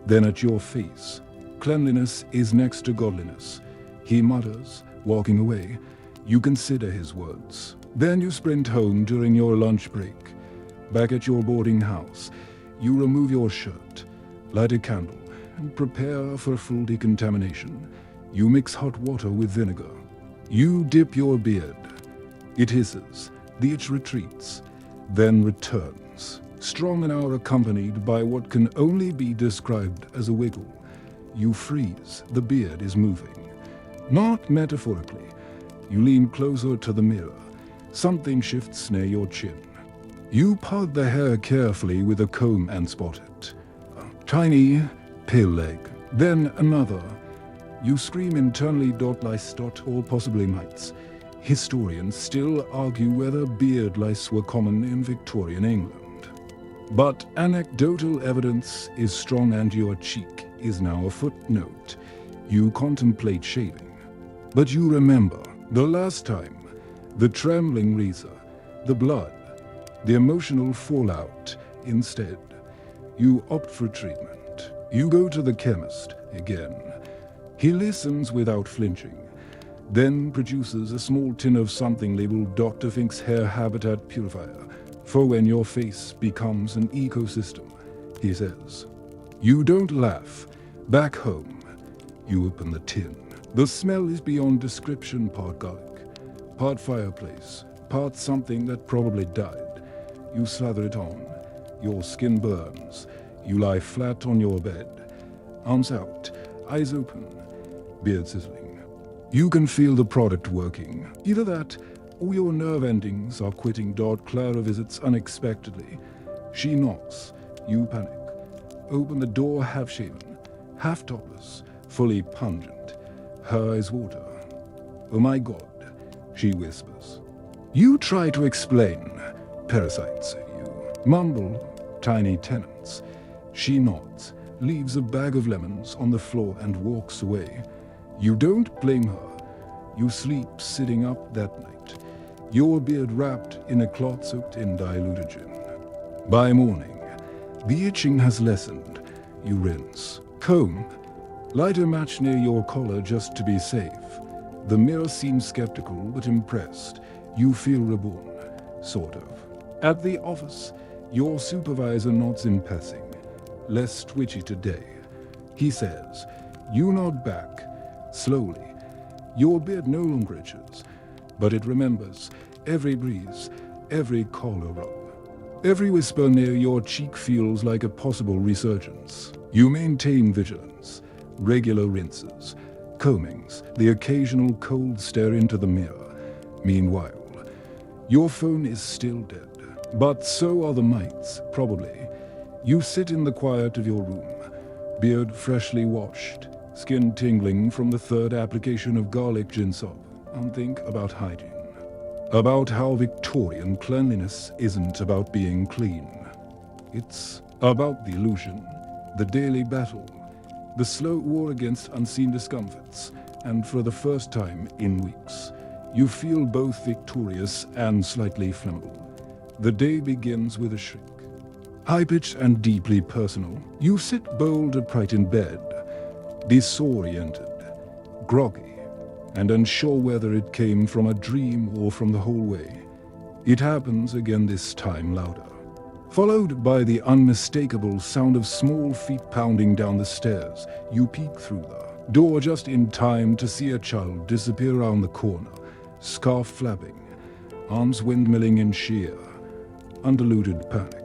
then at your face. Cleanliness is next to godliness. He mutters, walking away. You consider his words. Then you sprint home during your lunch break. Back at your boarding house, you remove your shirt, light a candle, and prepare for full decontamination. You mix hot water with vinegar. You dip your beard. It hisses, the itch retreats, then returns. Strong and hour accompanied by what can only be described as a wiggle. You freeze, the beard is moving. Not metaphorically. You lean closer to the mirror. Something shifts near your chin. You part the hair carefully with a comb and spot it. A tiny, pale leg. Then another. You scream internally. Lice. Or possibly mites. Historians still argue whether beard lice were common in Victorian England. But anecdotal evidence is strong and your cheek is now a footnote. You contemplate shaving. But you remember the last time, the trembling razor, the blood, the emotional fallout. Instead, you opt for treatment. You go to the chemist again. He listens without flinching, then produces a small tin of something labeled Dr. Fink's Hair Habitat Purifier for when your face becomes an ecosystem, he says. You don't laugh. Back home, you open the tin. The smell is beyond description, part garlic, part fireplace, part something that probably died. You slather it on. Your skin burns. You lie flat on your bed. Arms out, eyes open, beard sizzling. You can feel the product working. Either that, or your nerve endings are quitting. Clara visits unexpectedly. She knocks. You panic. Open the door half-shaven, half-topless, fully pungent. Her eyes water. Oh my God, she whispers. You try to explain. Parasites, you mumble. Tiny tenants. She nods, leaves a bag of lemons on the floor and walks away. You don't blame her. You sleep sitting up that night, your beard wrapped in a cloth soaked in diluted gin. By morning, the itching has lessened. You rinse, comb, light a match near your collar just to be safe. The mirror seems skeptical but impressed. You feel reborn, sort of. At the office, your supervisor nods in passing. Less twitchy today. He says, you nod back, slowly. Your beard no longer itches, but it remembers every breeze, every collar rub. Every whisper near your cheek feels like a possible resurgence. You maintain vigilance, regular rinses, combings, the occasional cold stare into the mirror. Meanwhile, your phone is still dead. But so are the mites, probably. You sit in the quiet of your room, beard freshly washed, skin tingling from the third application of garlic gin soap, and think about hygiene. About how Victorian cleanliness isn't about being clean. It's about the illusion, the daily battle, the slow war against unseen discomforts, and for the first time in weeks, you feel both victorious and slightly flammable. The day begins with a shriek. High-pitched and deeply personal, you sit bold upright in bed, disoriented, groggy, and unsure whether it came from a dream or from the hallway. It happens again, this time louder, followed by the unmistakable sound of small feet pounding down the stairs. You peek through the door just in time to see a child disappear around the corner, scarf flapping, arms windmilling in sheer, undiluted panic.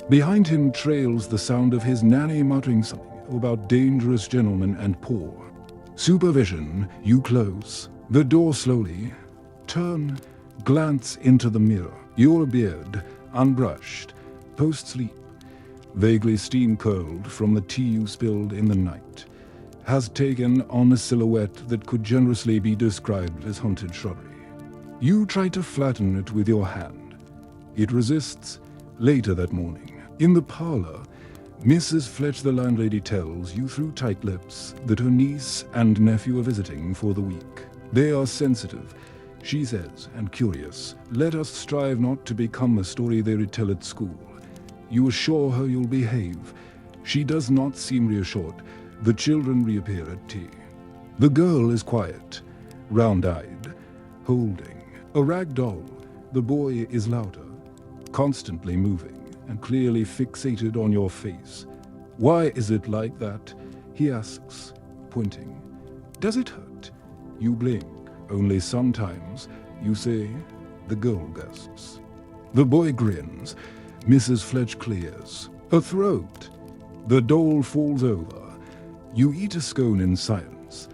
Behind him trails the sound of his nanny muttering something about dangerous gentlemen and poor. Supervision, you close the door slowly, turn, glance into the mirror. Your beard, unbrushed, post-sleep, vaguely steam-curled from the tea you spilled in the night, has taken on a silhouette that could generously be described as haunted shrubbery. You try to flatten it with your hand. It resists. Later that morning, in the parlor, Mrs. Fletch, the landlady, tells you through tight lips that her niece and nephew are visiting for the week. They are sensitive, she says, and curious. Let us strive not to become a story they retell at school. You assure her you'll behave. She does not seem reassured. The children reappear at tea. The girl is quiet, round-eyed, holding a rag doll. The boy is louder, constantly moving, and clearly fixated on your face. Why is it like that? He asks, pointing. Does it hurt? You blink. Only sometimes, you say. The girl gasps. The boy grins. Mrs. Fletch clears a throat. The doll falls over. You eat a scone in silence,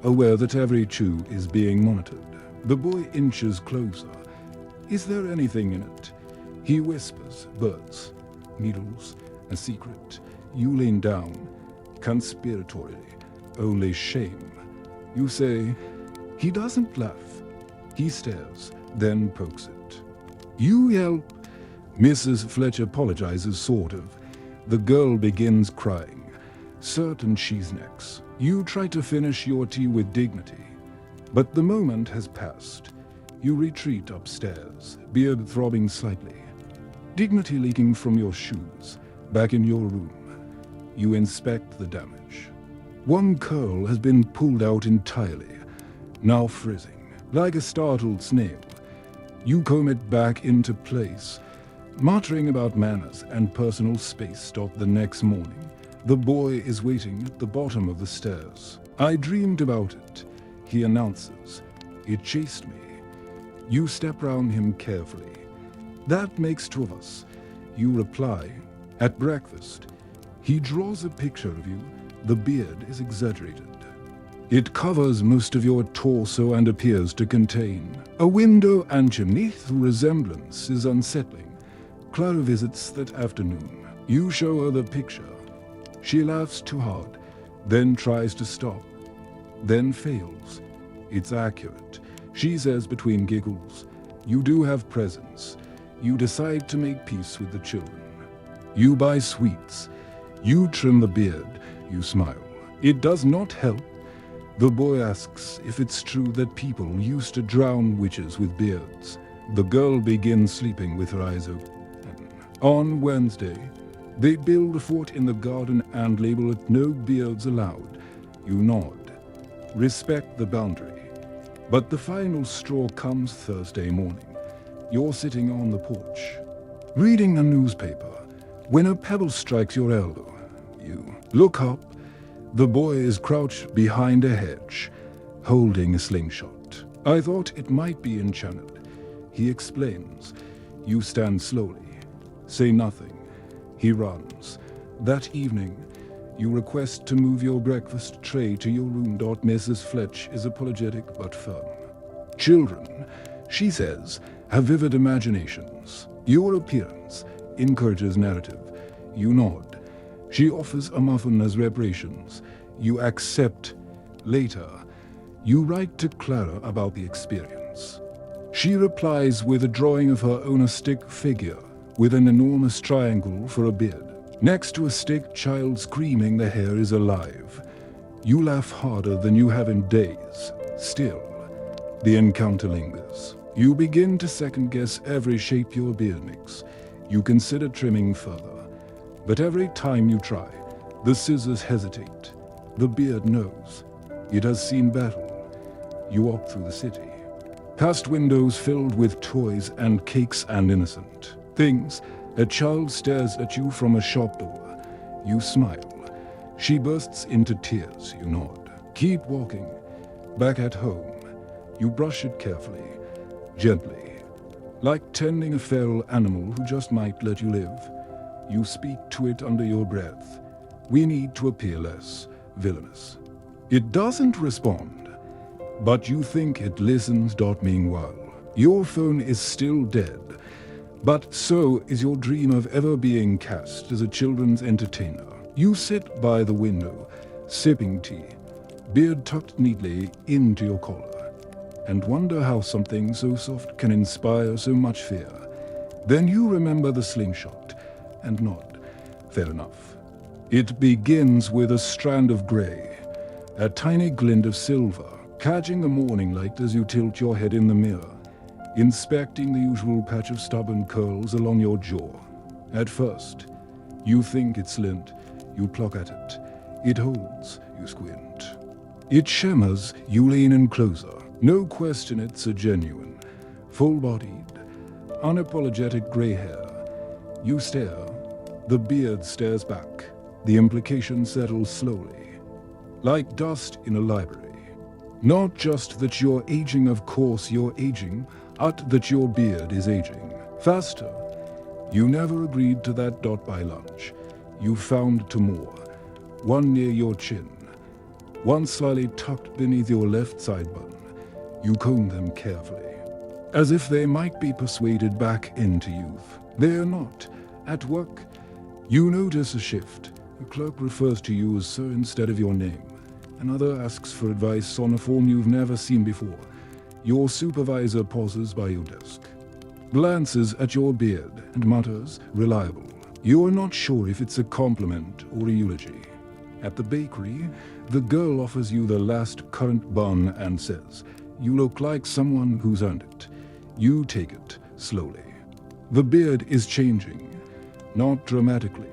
aware that every chew is being monitored. The boy inches closer. Is there anything in it? He whispers, birds, needles, a secret. You lean down, conspiratorially, only shame. You say, he doesn't laugh. He stares, then pokes it. You yelp. Mrs. Fletch apologizes, sort of. The girl begins crying. Certain cheese necks. You try to finish your tea with dignity, but the moment has passed. You retreat upstairs, beard throbbing slightly. Dignity leaking from your shoes. Back in your room, you inspect the damage. One curl has been pulled out entirely, now frizzing, like a startled snail. You comb it back into place. Muttering about manners and personal space, stop the next morning. The boy is waiting at the bottom of the stairs. I dreamed about it, he announces. It chased me. You step round him carefully. That makes two of us. You reply. At breakfast, he draws a picture of you. The beard is exaggerated. It covers most of your torso and appears to contain a window and chimney. The resemblance is unsettling. Clara visits that afternoon. You show her the picture. She laughs too hard, then tries to stop, then fails. It's accurate, she says between giggles. You do have presents. You decide to make peace with the children. You buy sweets. You trim the beard. You smile. It does not help. The boy asks if it's true that people used to drown witches with beards. The girl begins sleeping with her eyes open. On Wednesday, they build a fort in the garden and label it "No beards allowed." You nod. Respect the boundary. But the final straw comes Thursday morning. You're sitting on the porch, reading a newspaper, when a pebble strikes your elbow. You look up. The boy is crouched behind a hedge, holding a slingshot. I thought it might be enchanted. He explains. You stand slowly. Say nothing. He runs. That evening, you request to move your breakfast tray to your room. Mrs. Fletch is apologetic but firm. Children, she says, have vivid imaginations. Your appearance encourages narrative. You nod. She offers a muffin as reparations. You accept. Later, you write to Clara about the experience. She replies with a drawing of her own, a stick figure with an enormous triangle for a beard. Next to a stick child screaming the hair is alive. You laugh harder than you have in days. Still, the encounter lingers. You begin to second-guess every shape your beard makes. You consider trimming further. But every time you try, the scissors hesitate. The beard knows. It has seen battle. You walk through the city, past windows filled with toys and cakes and innocent things. A child stares at you from a shop door. You smile. She bursts into tears. You nod. Keep walking. Back at home, you brush it carefully, gently, like tending a feral animal who just might let you live. You speak to it under your breath. We need to appear less villainous. It doesn't respond, but you think it listens. Meanwhile, your phone is still dead, but so is your dream of ever being cast as a children's entertainer. You sit by the window, sipping tea, beard tucked neatly into your collar, and wonder how something so soft can inspire so much fear. Then you remember the slingshot and nod. Fair enough. It begins with a strand of grey, a tiny glint of silver, catching the morning light as you tilt your head in the mirror, inspecting the usual patch of stubborn curls along your jaw. At first, you think it's lint. You pluck at it. It holds. You squint. It shimmers. You lean in closer. No question, it's a genuine, full-bodied, unapologetic grey hair. You stare. The beard stares back. The implication settles slowly, like dust in a library. Not just that you're aging, of course you're aging, but that your beard is aging faster. You never agreed to that. By lunch, you found two more, one near your chin, one slyly tucked beneath your left sideburn. You comb them carefully, as if they might be persuaded back into youth. They are not. At work, you notice a shift. A clerk refers to you as sir instead of your name. Another asks for advice on a form you've never seen before. Your supervisor pauses by your desk, glances at your beard, and mutters, reliable. You are not sure if it's a compliment or a eulogy. At the bakery, the girl offers you the last currant bun and says, "You look like someone who's earned it." You take it slowly. The beard is changing, not dramatically,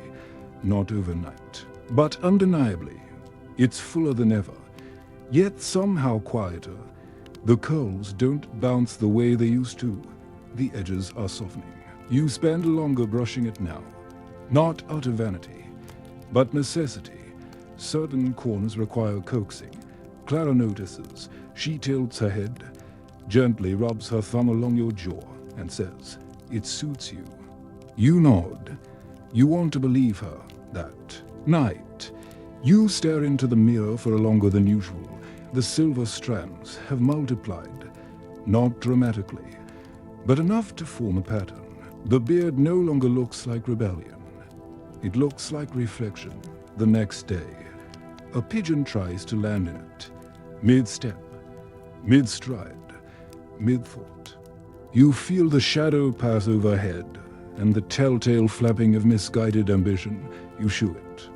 not overnight, but undeniably. It's fuller than ever, yet somehow quieter. The curls don't bounce the way they used to. The edges are softening. You spend longer brushing it now, not out of vanity, but necessity. Certain corners require coaxing. Clara notices. She tilts her head, gently rubs her thumb along your jaw, and says, "It suits you." You nod. You want to believe her. That night, you stare into the mirror for longer than usual. The silver strands have multiplied, not dramatically, but enough to form a pattern. The beard no longer looks like rebellion. It looks like reflection. The next day, a pigeon tries to land in it, mid-step, mid-stride, mid-thought. You feel the shadow pass overhead, and the telltale flapping of misguided ambition. You shoo it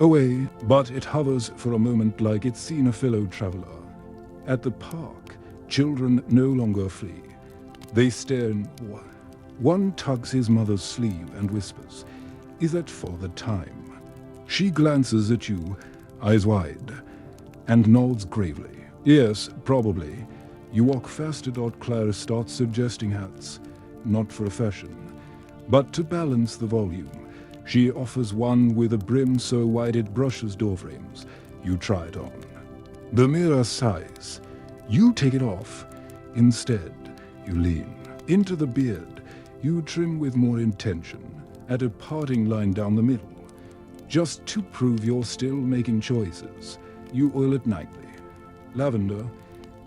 away, but it hovers for a moment like it's seen a fellow traveler. At the park, children no longer flee. They stare in awe. One tugs his mother's sleeve and whispers, "Is that for the time?" She glances at you, eyes wide, and nods gravely. "Yes, probably." You walk faster. Clara starts suggesting hats, not for a fashion, but to balance the volume. She offers one with a brim so wide it brushes doorframes. You try it on. The mirror sighs. You take it off. Instead, you lean into the beard. You trim with more intention, at a parting line down the middle. Just to prove you're still making choices, you oil it nightly. Lavender,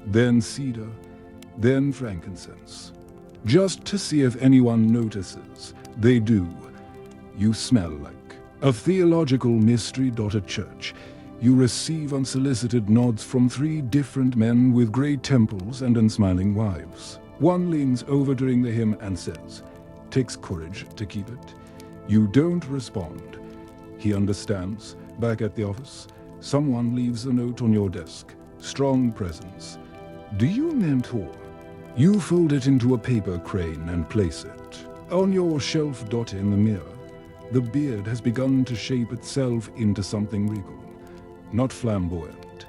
then cedar, then frankincense. Just to see if anyone notices. They do. You smell like a theological mystery. At church, you receive unsolicited nods from 3 different men with grey temples and unsmiling wives. One leans over during the hymn and says, "Takes courage to keep it." You don't respond. He understands. Back at the office, someone leaves a note on your desk. Strong presence. Do you mentor? You fold it into a paper crane and place it on your shelf. In the mirror, the beard has begun to shape itself into something regal. Not flamboyant,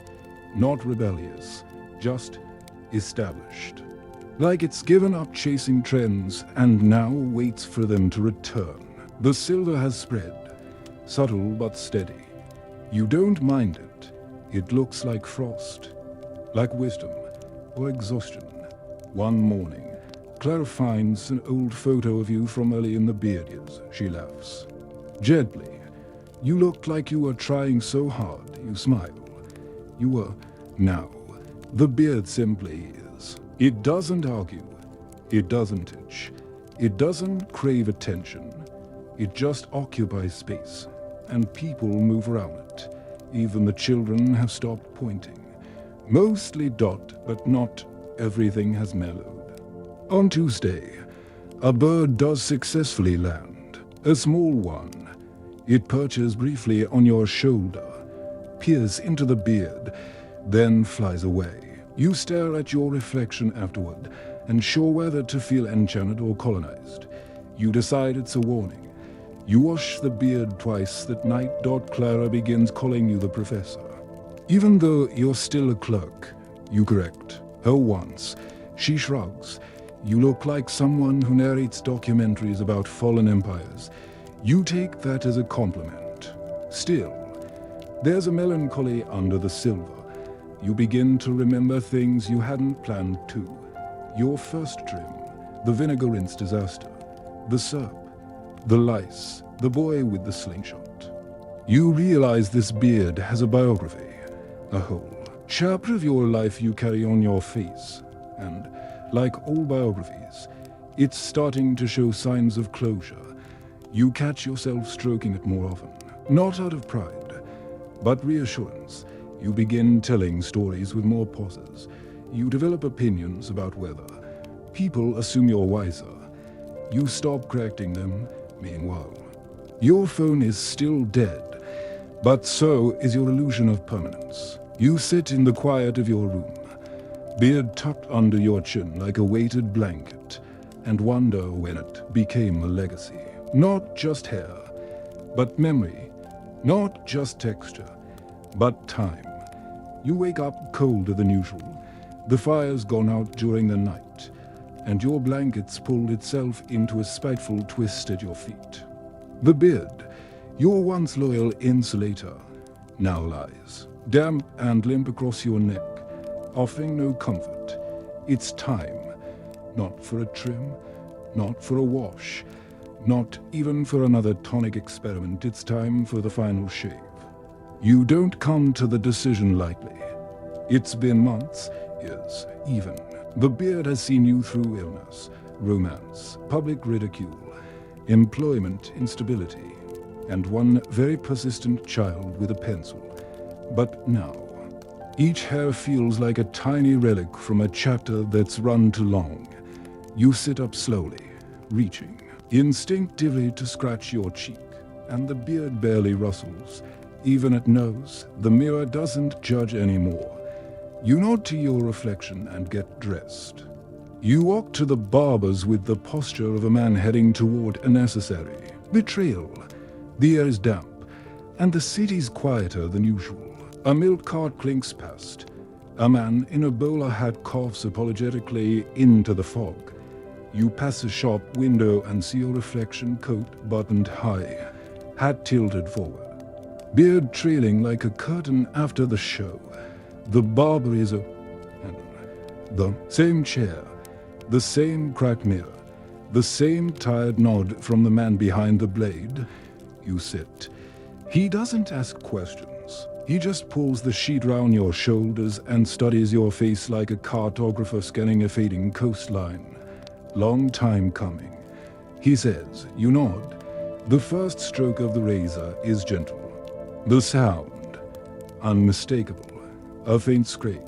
not rebellious, just established. Like it's given up chasing trends and now waits for them to return. The silver has spread, subtle but steady. You don't mind it. It looks like frost, like wisdom or exhaustion. One morning, Clara finds an old photo of you from early in the beard years. She laughs. Gently. You looked like you were trying so hard. You smile. You were. Now, the beard simply is. It doesn't argue. It doesn't itch. It doesn't crave attention. It just occupies space, and people move around it. Even the children have stopped pointing. Mostly Dot, but not everything has mellowed. On Tuesday, a bird does successfully land. A small one. It perches briefly on your shoulder, peers into the beard, then flies away. You stare at your reflection afterward, unsure whether to feel enchanted or colonized. You decide it's a warning. You wash the beard twice that night. Clara begins calling you the professor. Even though you're still a clerk, you correct her once. She shrugs. You look like someone who narrates documentaries about fallen empires. You take that as a compliment. Still, there's a melancholy under the silver. You begin to remember things you hadn't planned to. Your first trim, the vinegar rinse disaster, the syrup, the lice, the boy with the slingshot. You realize this beard has a biography, a whole chapter of your life you carry on your face. And, like all biographies, it's starting to show signs of closure. You catch yourself stroking it more often, not out of pride, but reassurance. You begin telling stories with more pauses. You develop opinions about weather. People assume you're wiser. You stop correcting them. Meanwhile, your phone is still dead, but so is your illusion of permanence. You sit in the quiet of your room, beard tucked under your chin like a weighted blanket, and wonder when it became a legacy. Not just hair, but memory. Not just texture, but time. You wake up colder than usual. The fire's gone out during the night, and your blanket's pulled itself into a spiteful twist at your feet. The beard, your once loyal insulator, now lies, damp and limp across your neck, offering no comfort. It's time, not for a trim, not for a wash, not even for another tonic experiment. It's time for the final shave. You don't come to the decision lightly. It's been months, years, even. The beard has seen you through illness, romance, public ridicule, employment instability, and one very persistent child with a pencil. But now, each hair feels like a tiny relic from a chapter that's run too long. You sit up slowly, reaching instinctively to scratch your cheek, and the beard barely rustles. Even at nose, the mirror doesn't judge anymore. You nod to your reflection and get dressed. You walk to the barber's with the posture of a man heading toward a necessary betrayal. The air is damp, and the city's quieter than usual. A milk cart clinks past. A man in a bowler hat coughs apologetically into the fog. You pass a shop window and see your reflection, coat buttoned high, hat tilted forward, beard trailing like a curtain after the show. The barber is the same chair, the same cracked mirror, the same tired nod from the man behind the blade. You sit. He doesn't ask questions. He just pulls the sheet round your shoulders and studies your face like a cartographer scanning a fading coastline. Long time coming. He says, you nod. The first stroke of the razor is gentle. The sound, unmistakable. A faint scrape,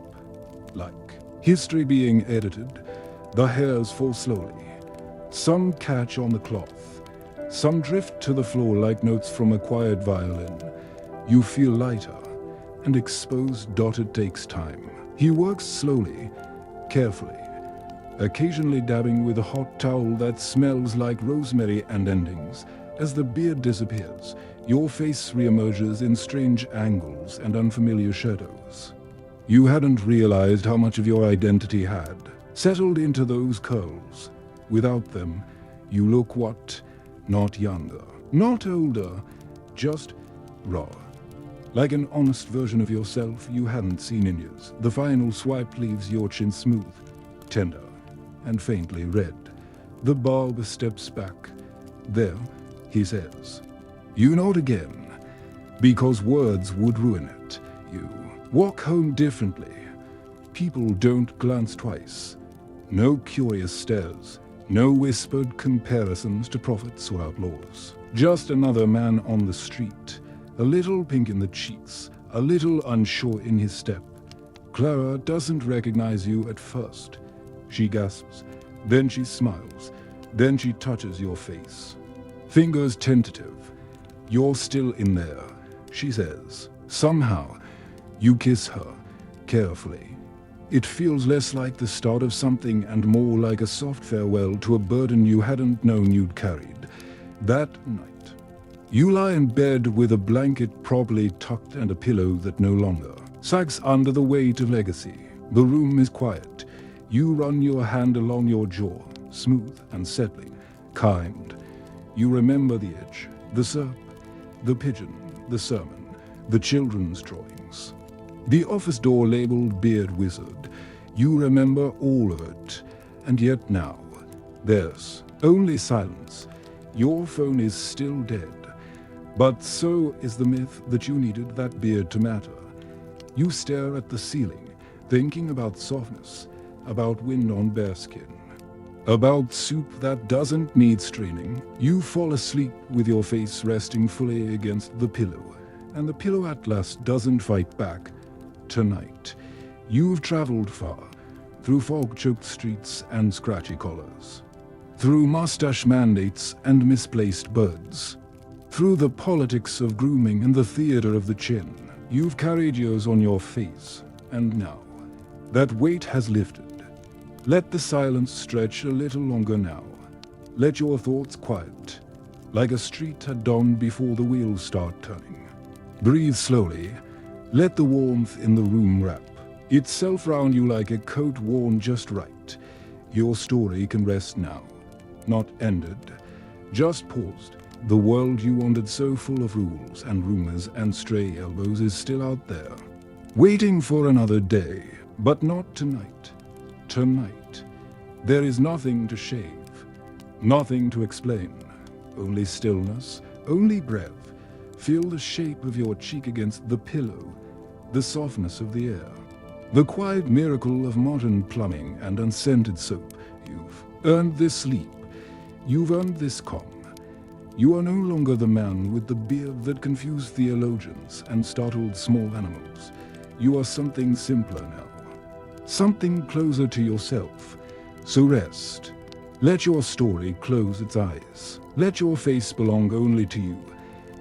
like history being edited. The hairs fall slowly. Some catch on the cloth. Some drift to the floor like notes from a quiet violin. You feel lighter and exposed. It takes time. He works slowly, carefully, occasionally dabbing with a hot towel that smells like rosemary and endings. As the beard disappears, your face reemerges in strange angles and unfamiliar shadows. You hadn't realized how much of your identity had settled into those curls. Without them, you look what? Not younger, not older, just raw. Like an honest version of yourself you hadn't seen in years. The final swipe leaves your chin smooth, tender, and faintly red. The barber steps back. There, he says, You nod again, because words would ruin it. You walk home differently. People don't glance twice. No curious stares. No whispered comparisons to prophets or outlaws. Just another man on the street, a little pink in the cheeks, a little unsure in his step. Clara doesn't recognize you at first. She gasps, then she smiles, then she touches your face. Fingers tentative. You're still in there, she says. Somehow, you kiss her, carefully. It feels less like the start of something and more like a soft farewell to a burden you hadn't known you'd carried. That night, you lie in bed with a blanket properly tucked and a pillow that no longer sags under the weight of legacy. The room is quiet. You run your hand along your jaw, smooth and settling, kind. You remember the itch, the syrup, the pigeon, the sermon, the children's drawings. The office door labeled Beard Wizard. You remember all of it. And yet now, there's only silence. Your phone is still dead. But so is the myth that you needed that beard to matter. You stare at the ceiling, thinking about softness, about wind on bare skin, about soup that doesn't need straining. You fall asleep with your face resting fully against the pillow, and the pillow at last doesn't fight back. Tonight, you've traveled far, through fog-choked streets and scratchy collars, through mustache mandates and misplaced birds, through the politics of grooming and the theater of the chin. You've carried years on your face, and now, that weight has lifted. Let the silence stretch a little longer now. Let your thoughts quiet, like a street at dawn before the wheels start turning. Breathe slowly. Let the warmth in the room wrap itself round you like a coat worn just right. Your story can rest now. Not ended, just paused. The world you wanted so full of rules and rumors and stray elbows is still out there, waiting for another day, but not tonight. Tonight, there is nothing to shave, nothing to explain, only stillness, only breath. Feel the shape of your cheek against the pillow, the softness of the air, the quiet miracle of modern plumbing and unscented soap. You've earned this sleep. You've earned this calm. You are no longer the man with the beard that confused theologians and startled small animals. You are something simpler now, something closer to yourself. So rest. Let your story close its eyes. Let your face belong only to you.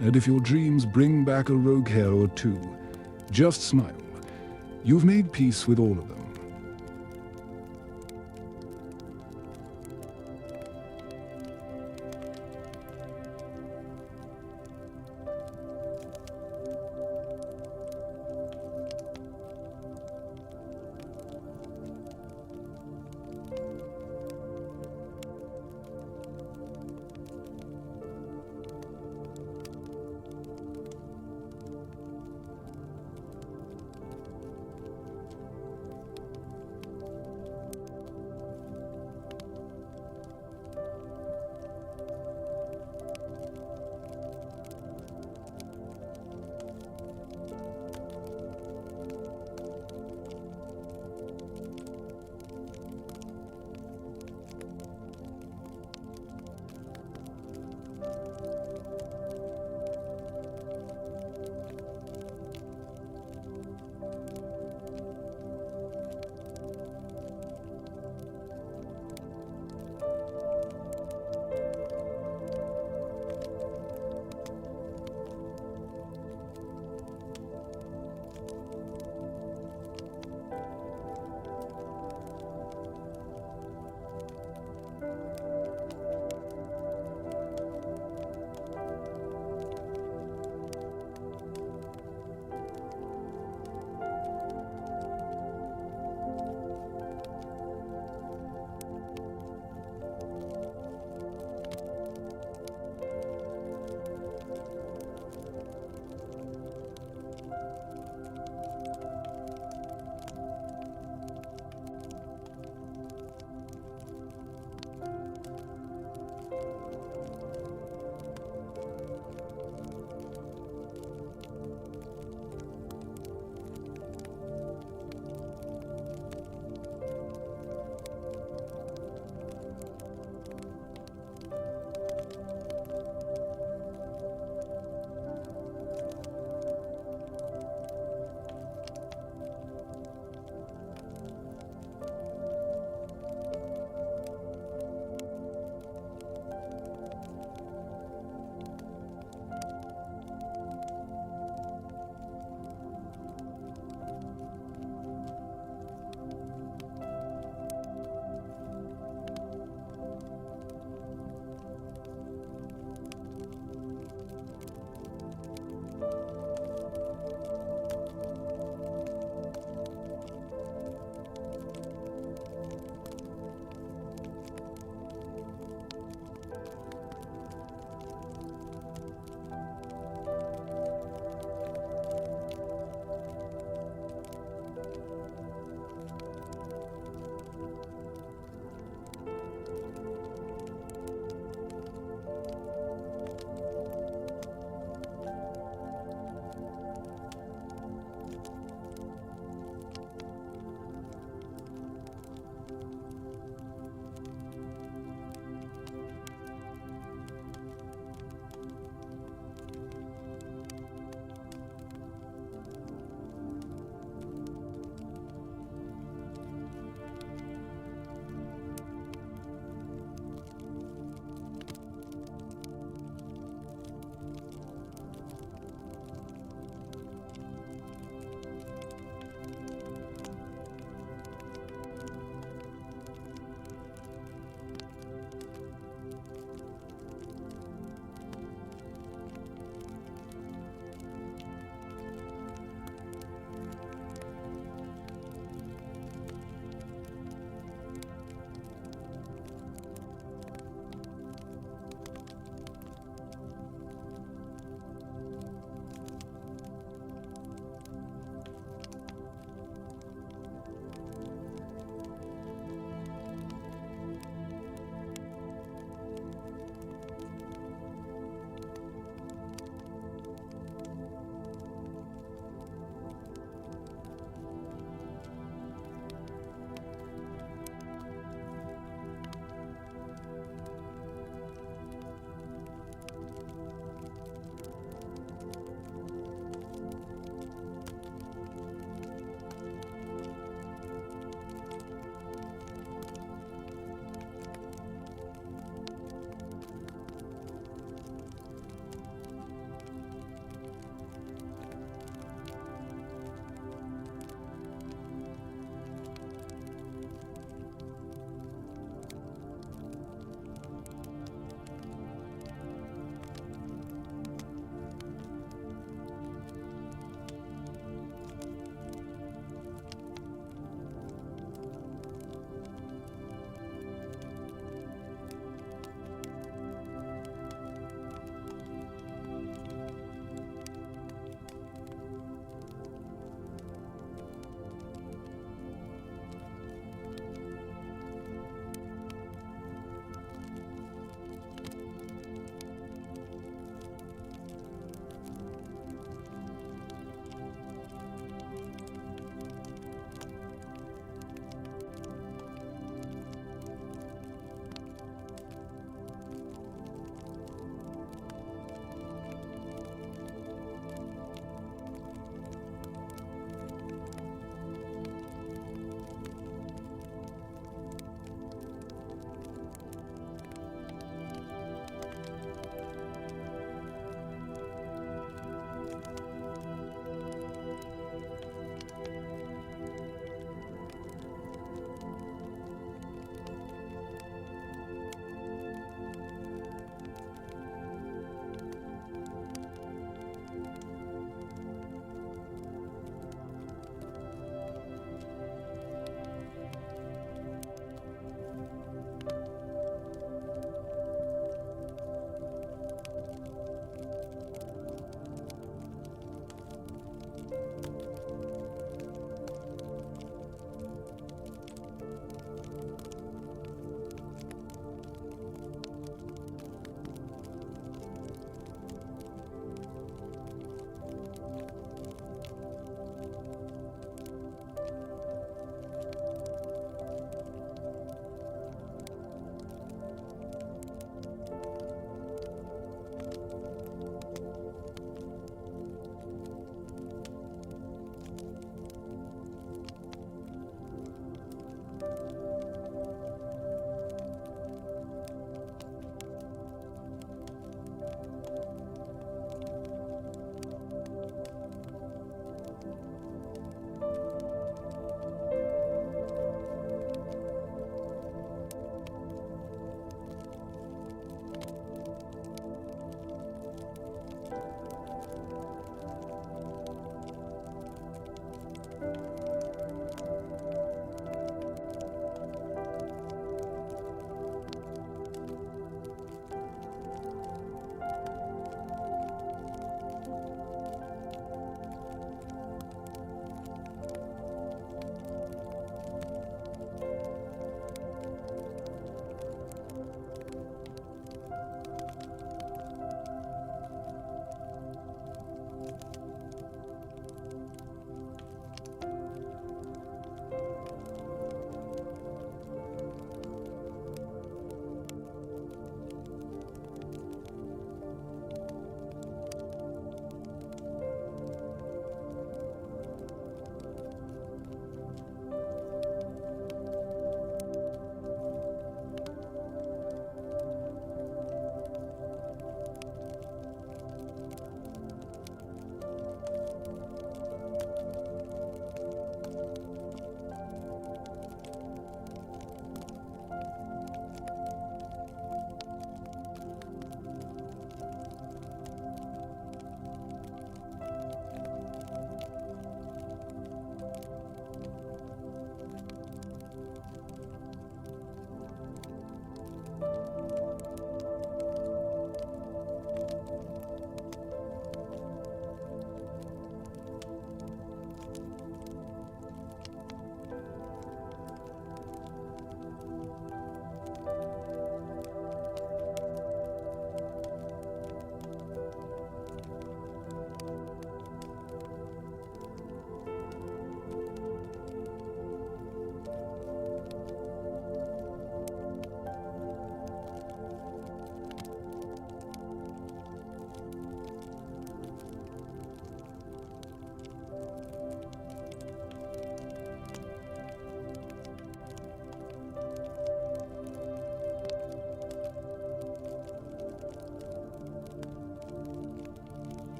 And if your dreams bring back a rogue hair or two, just smile. You've made peace with all of them.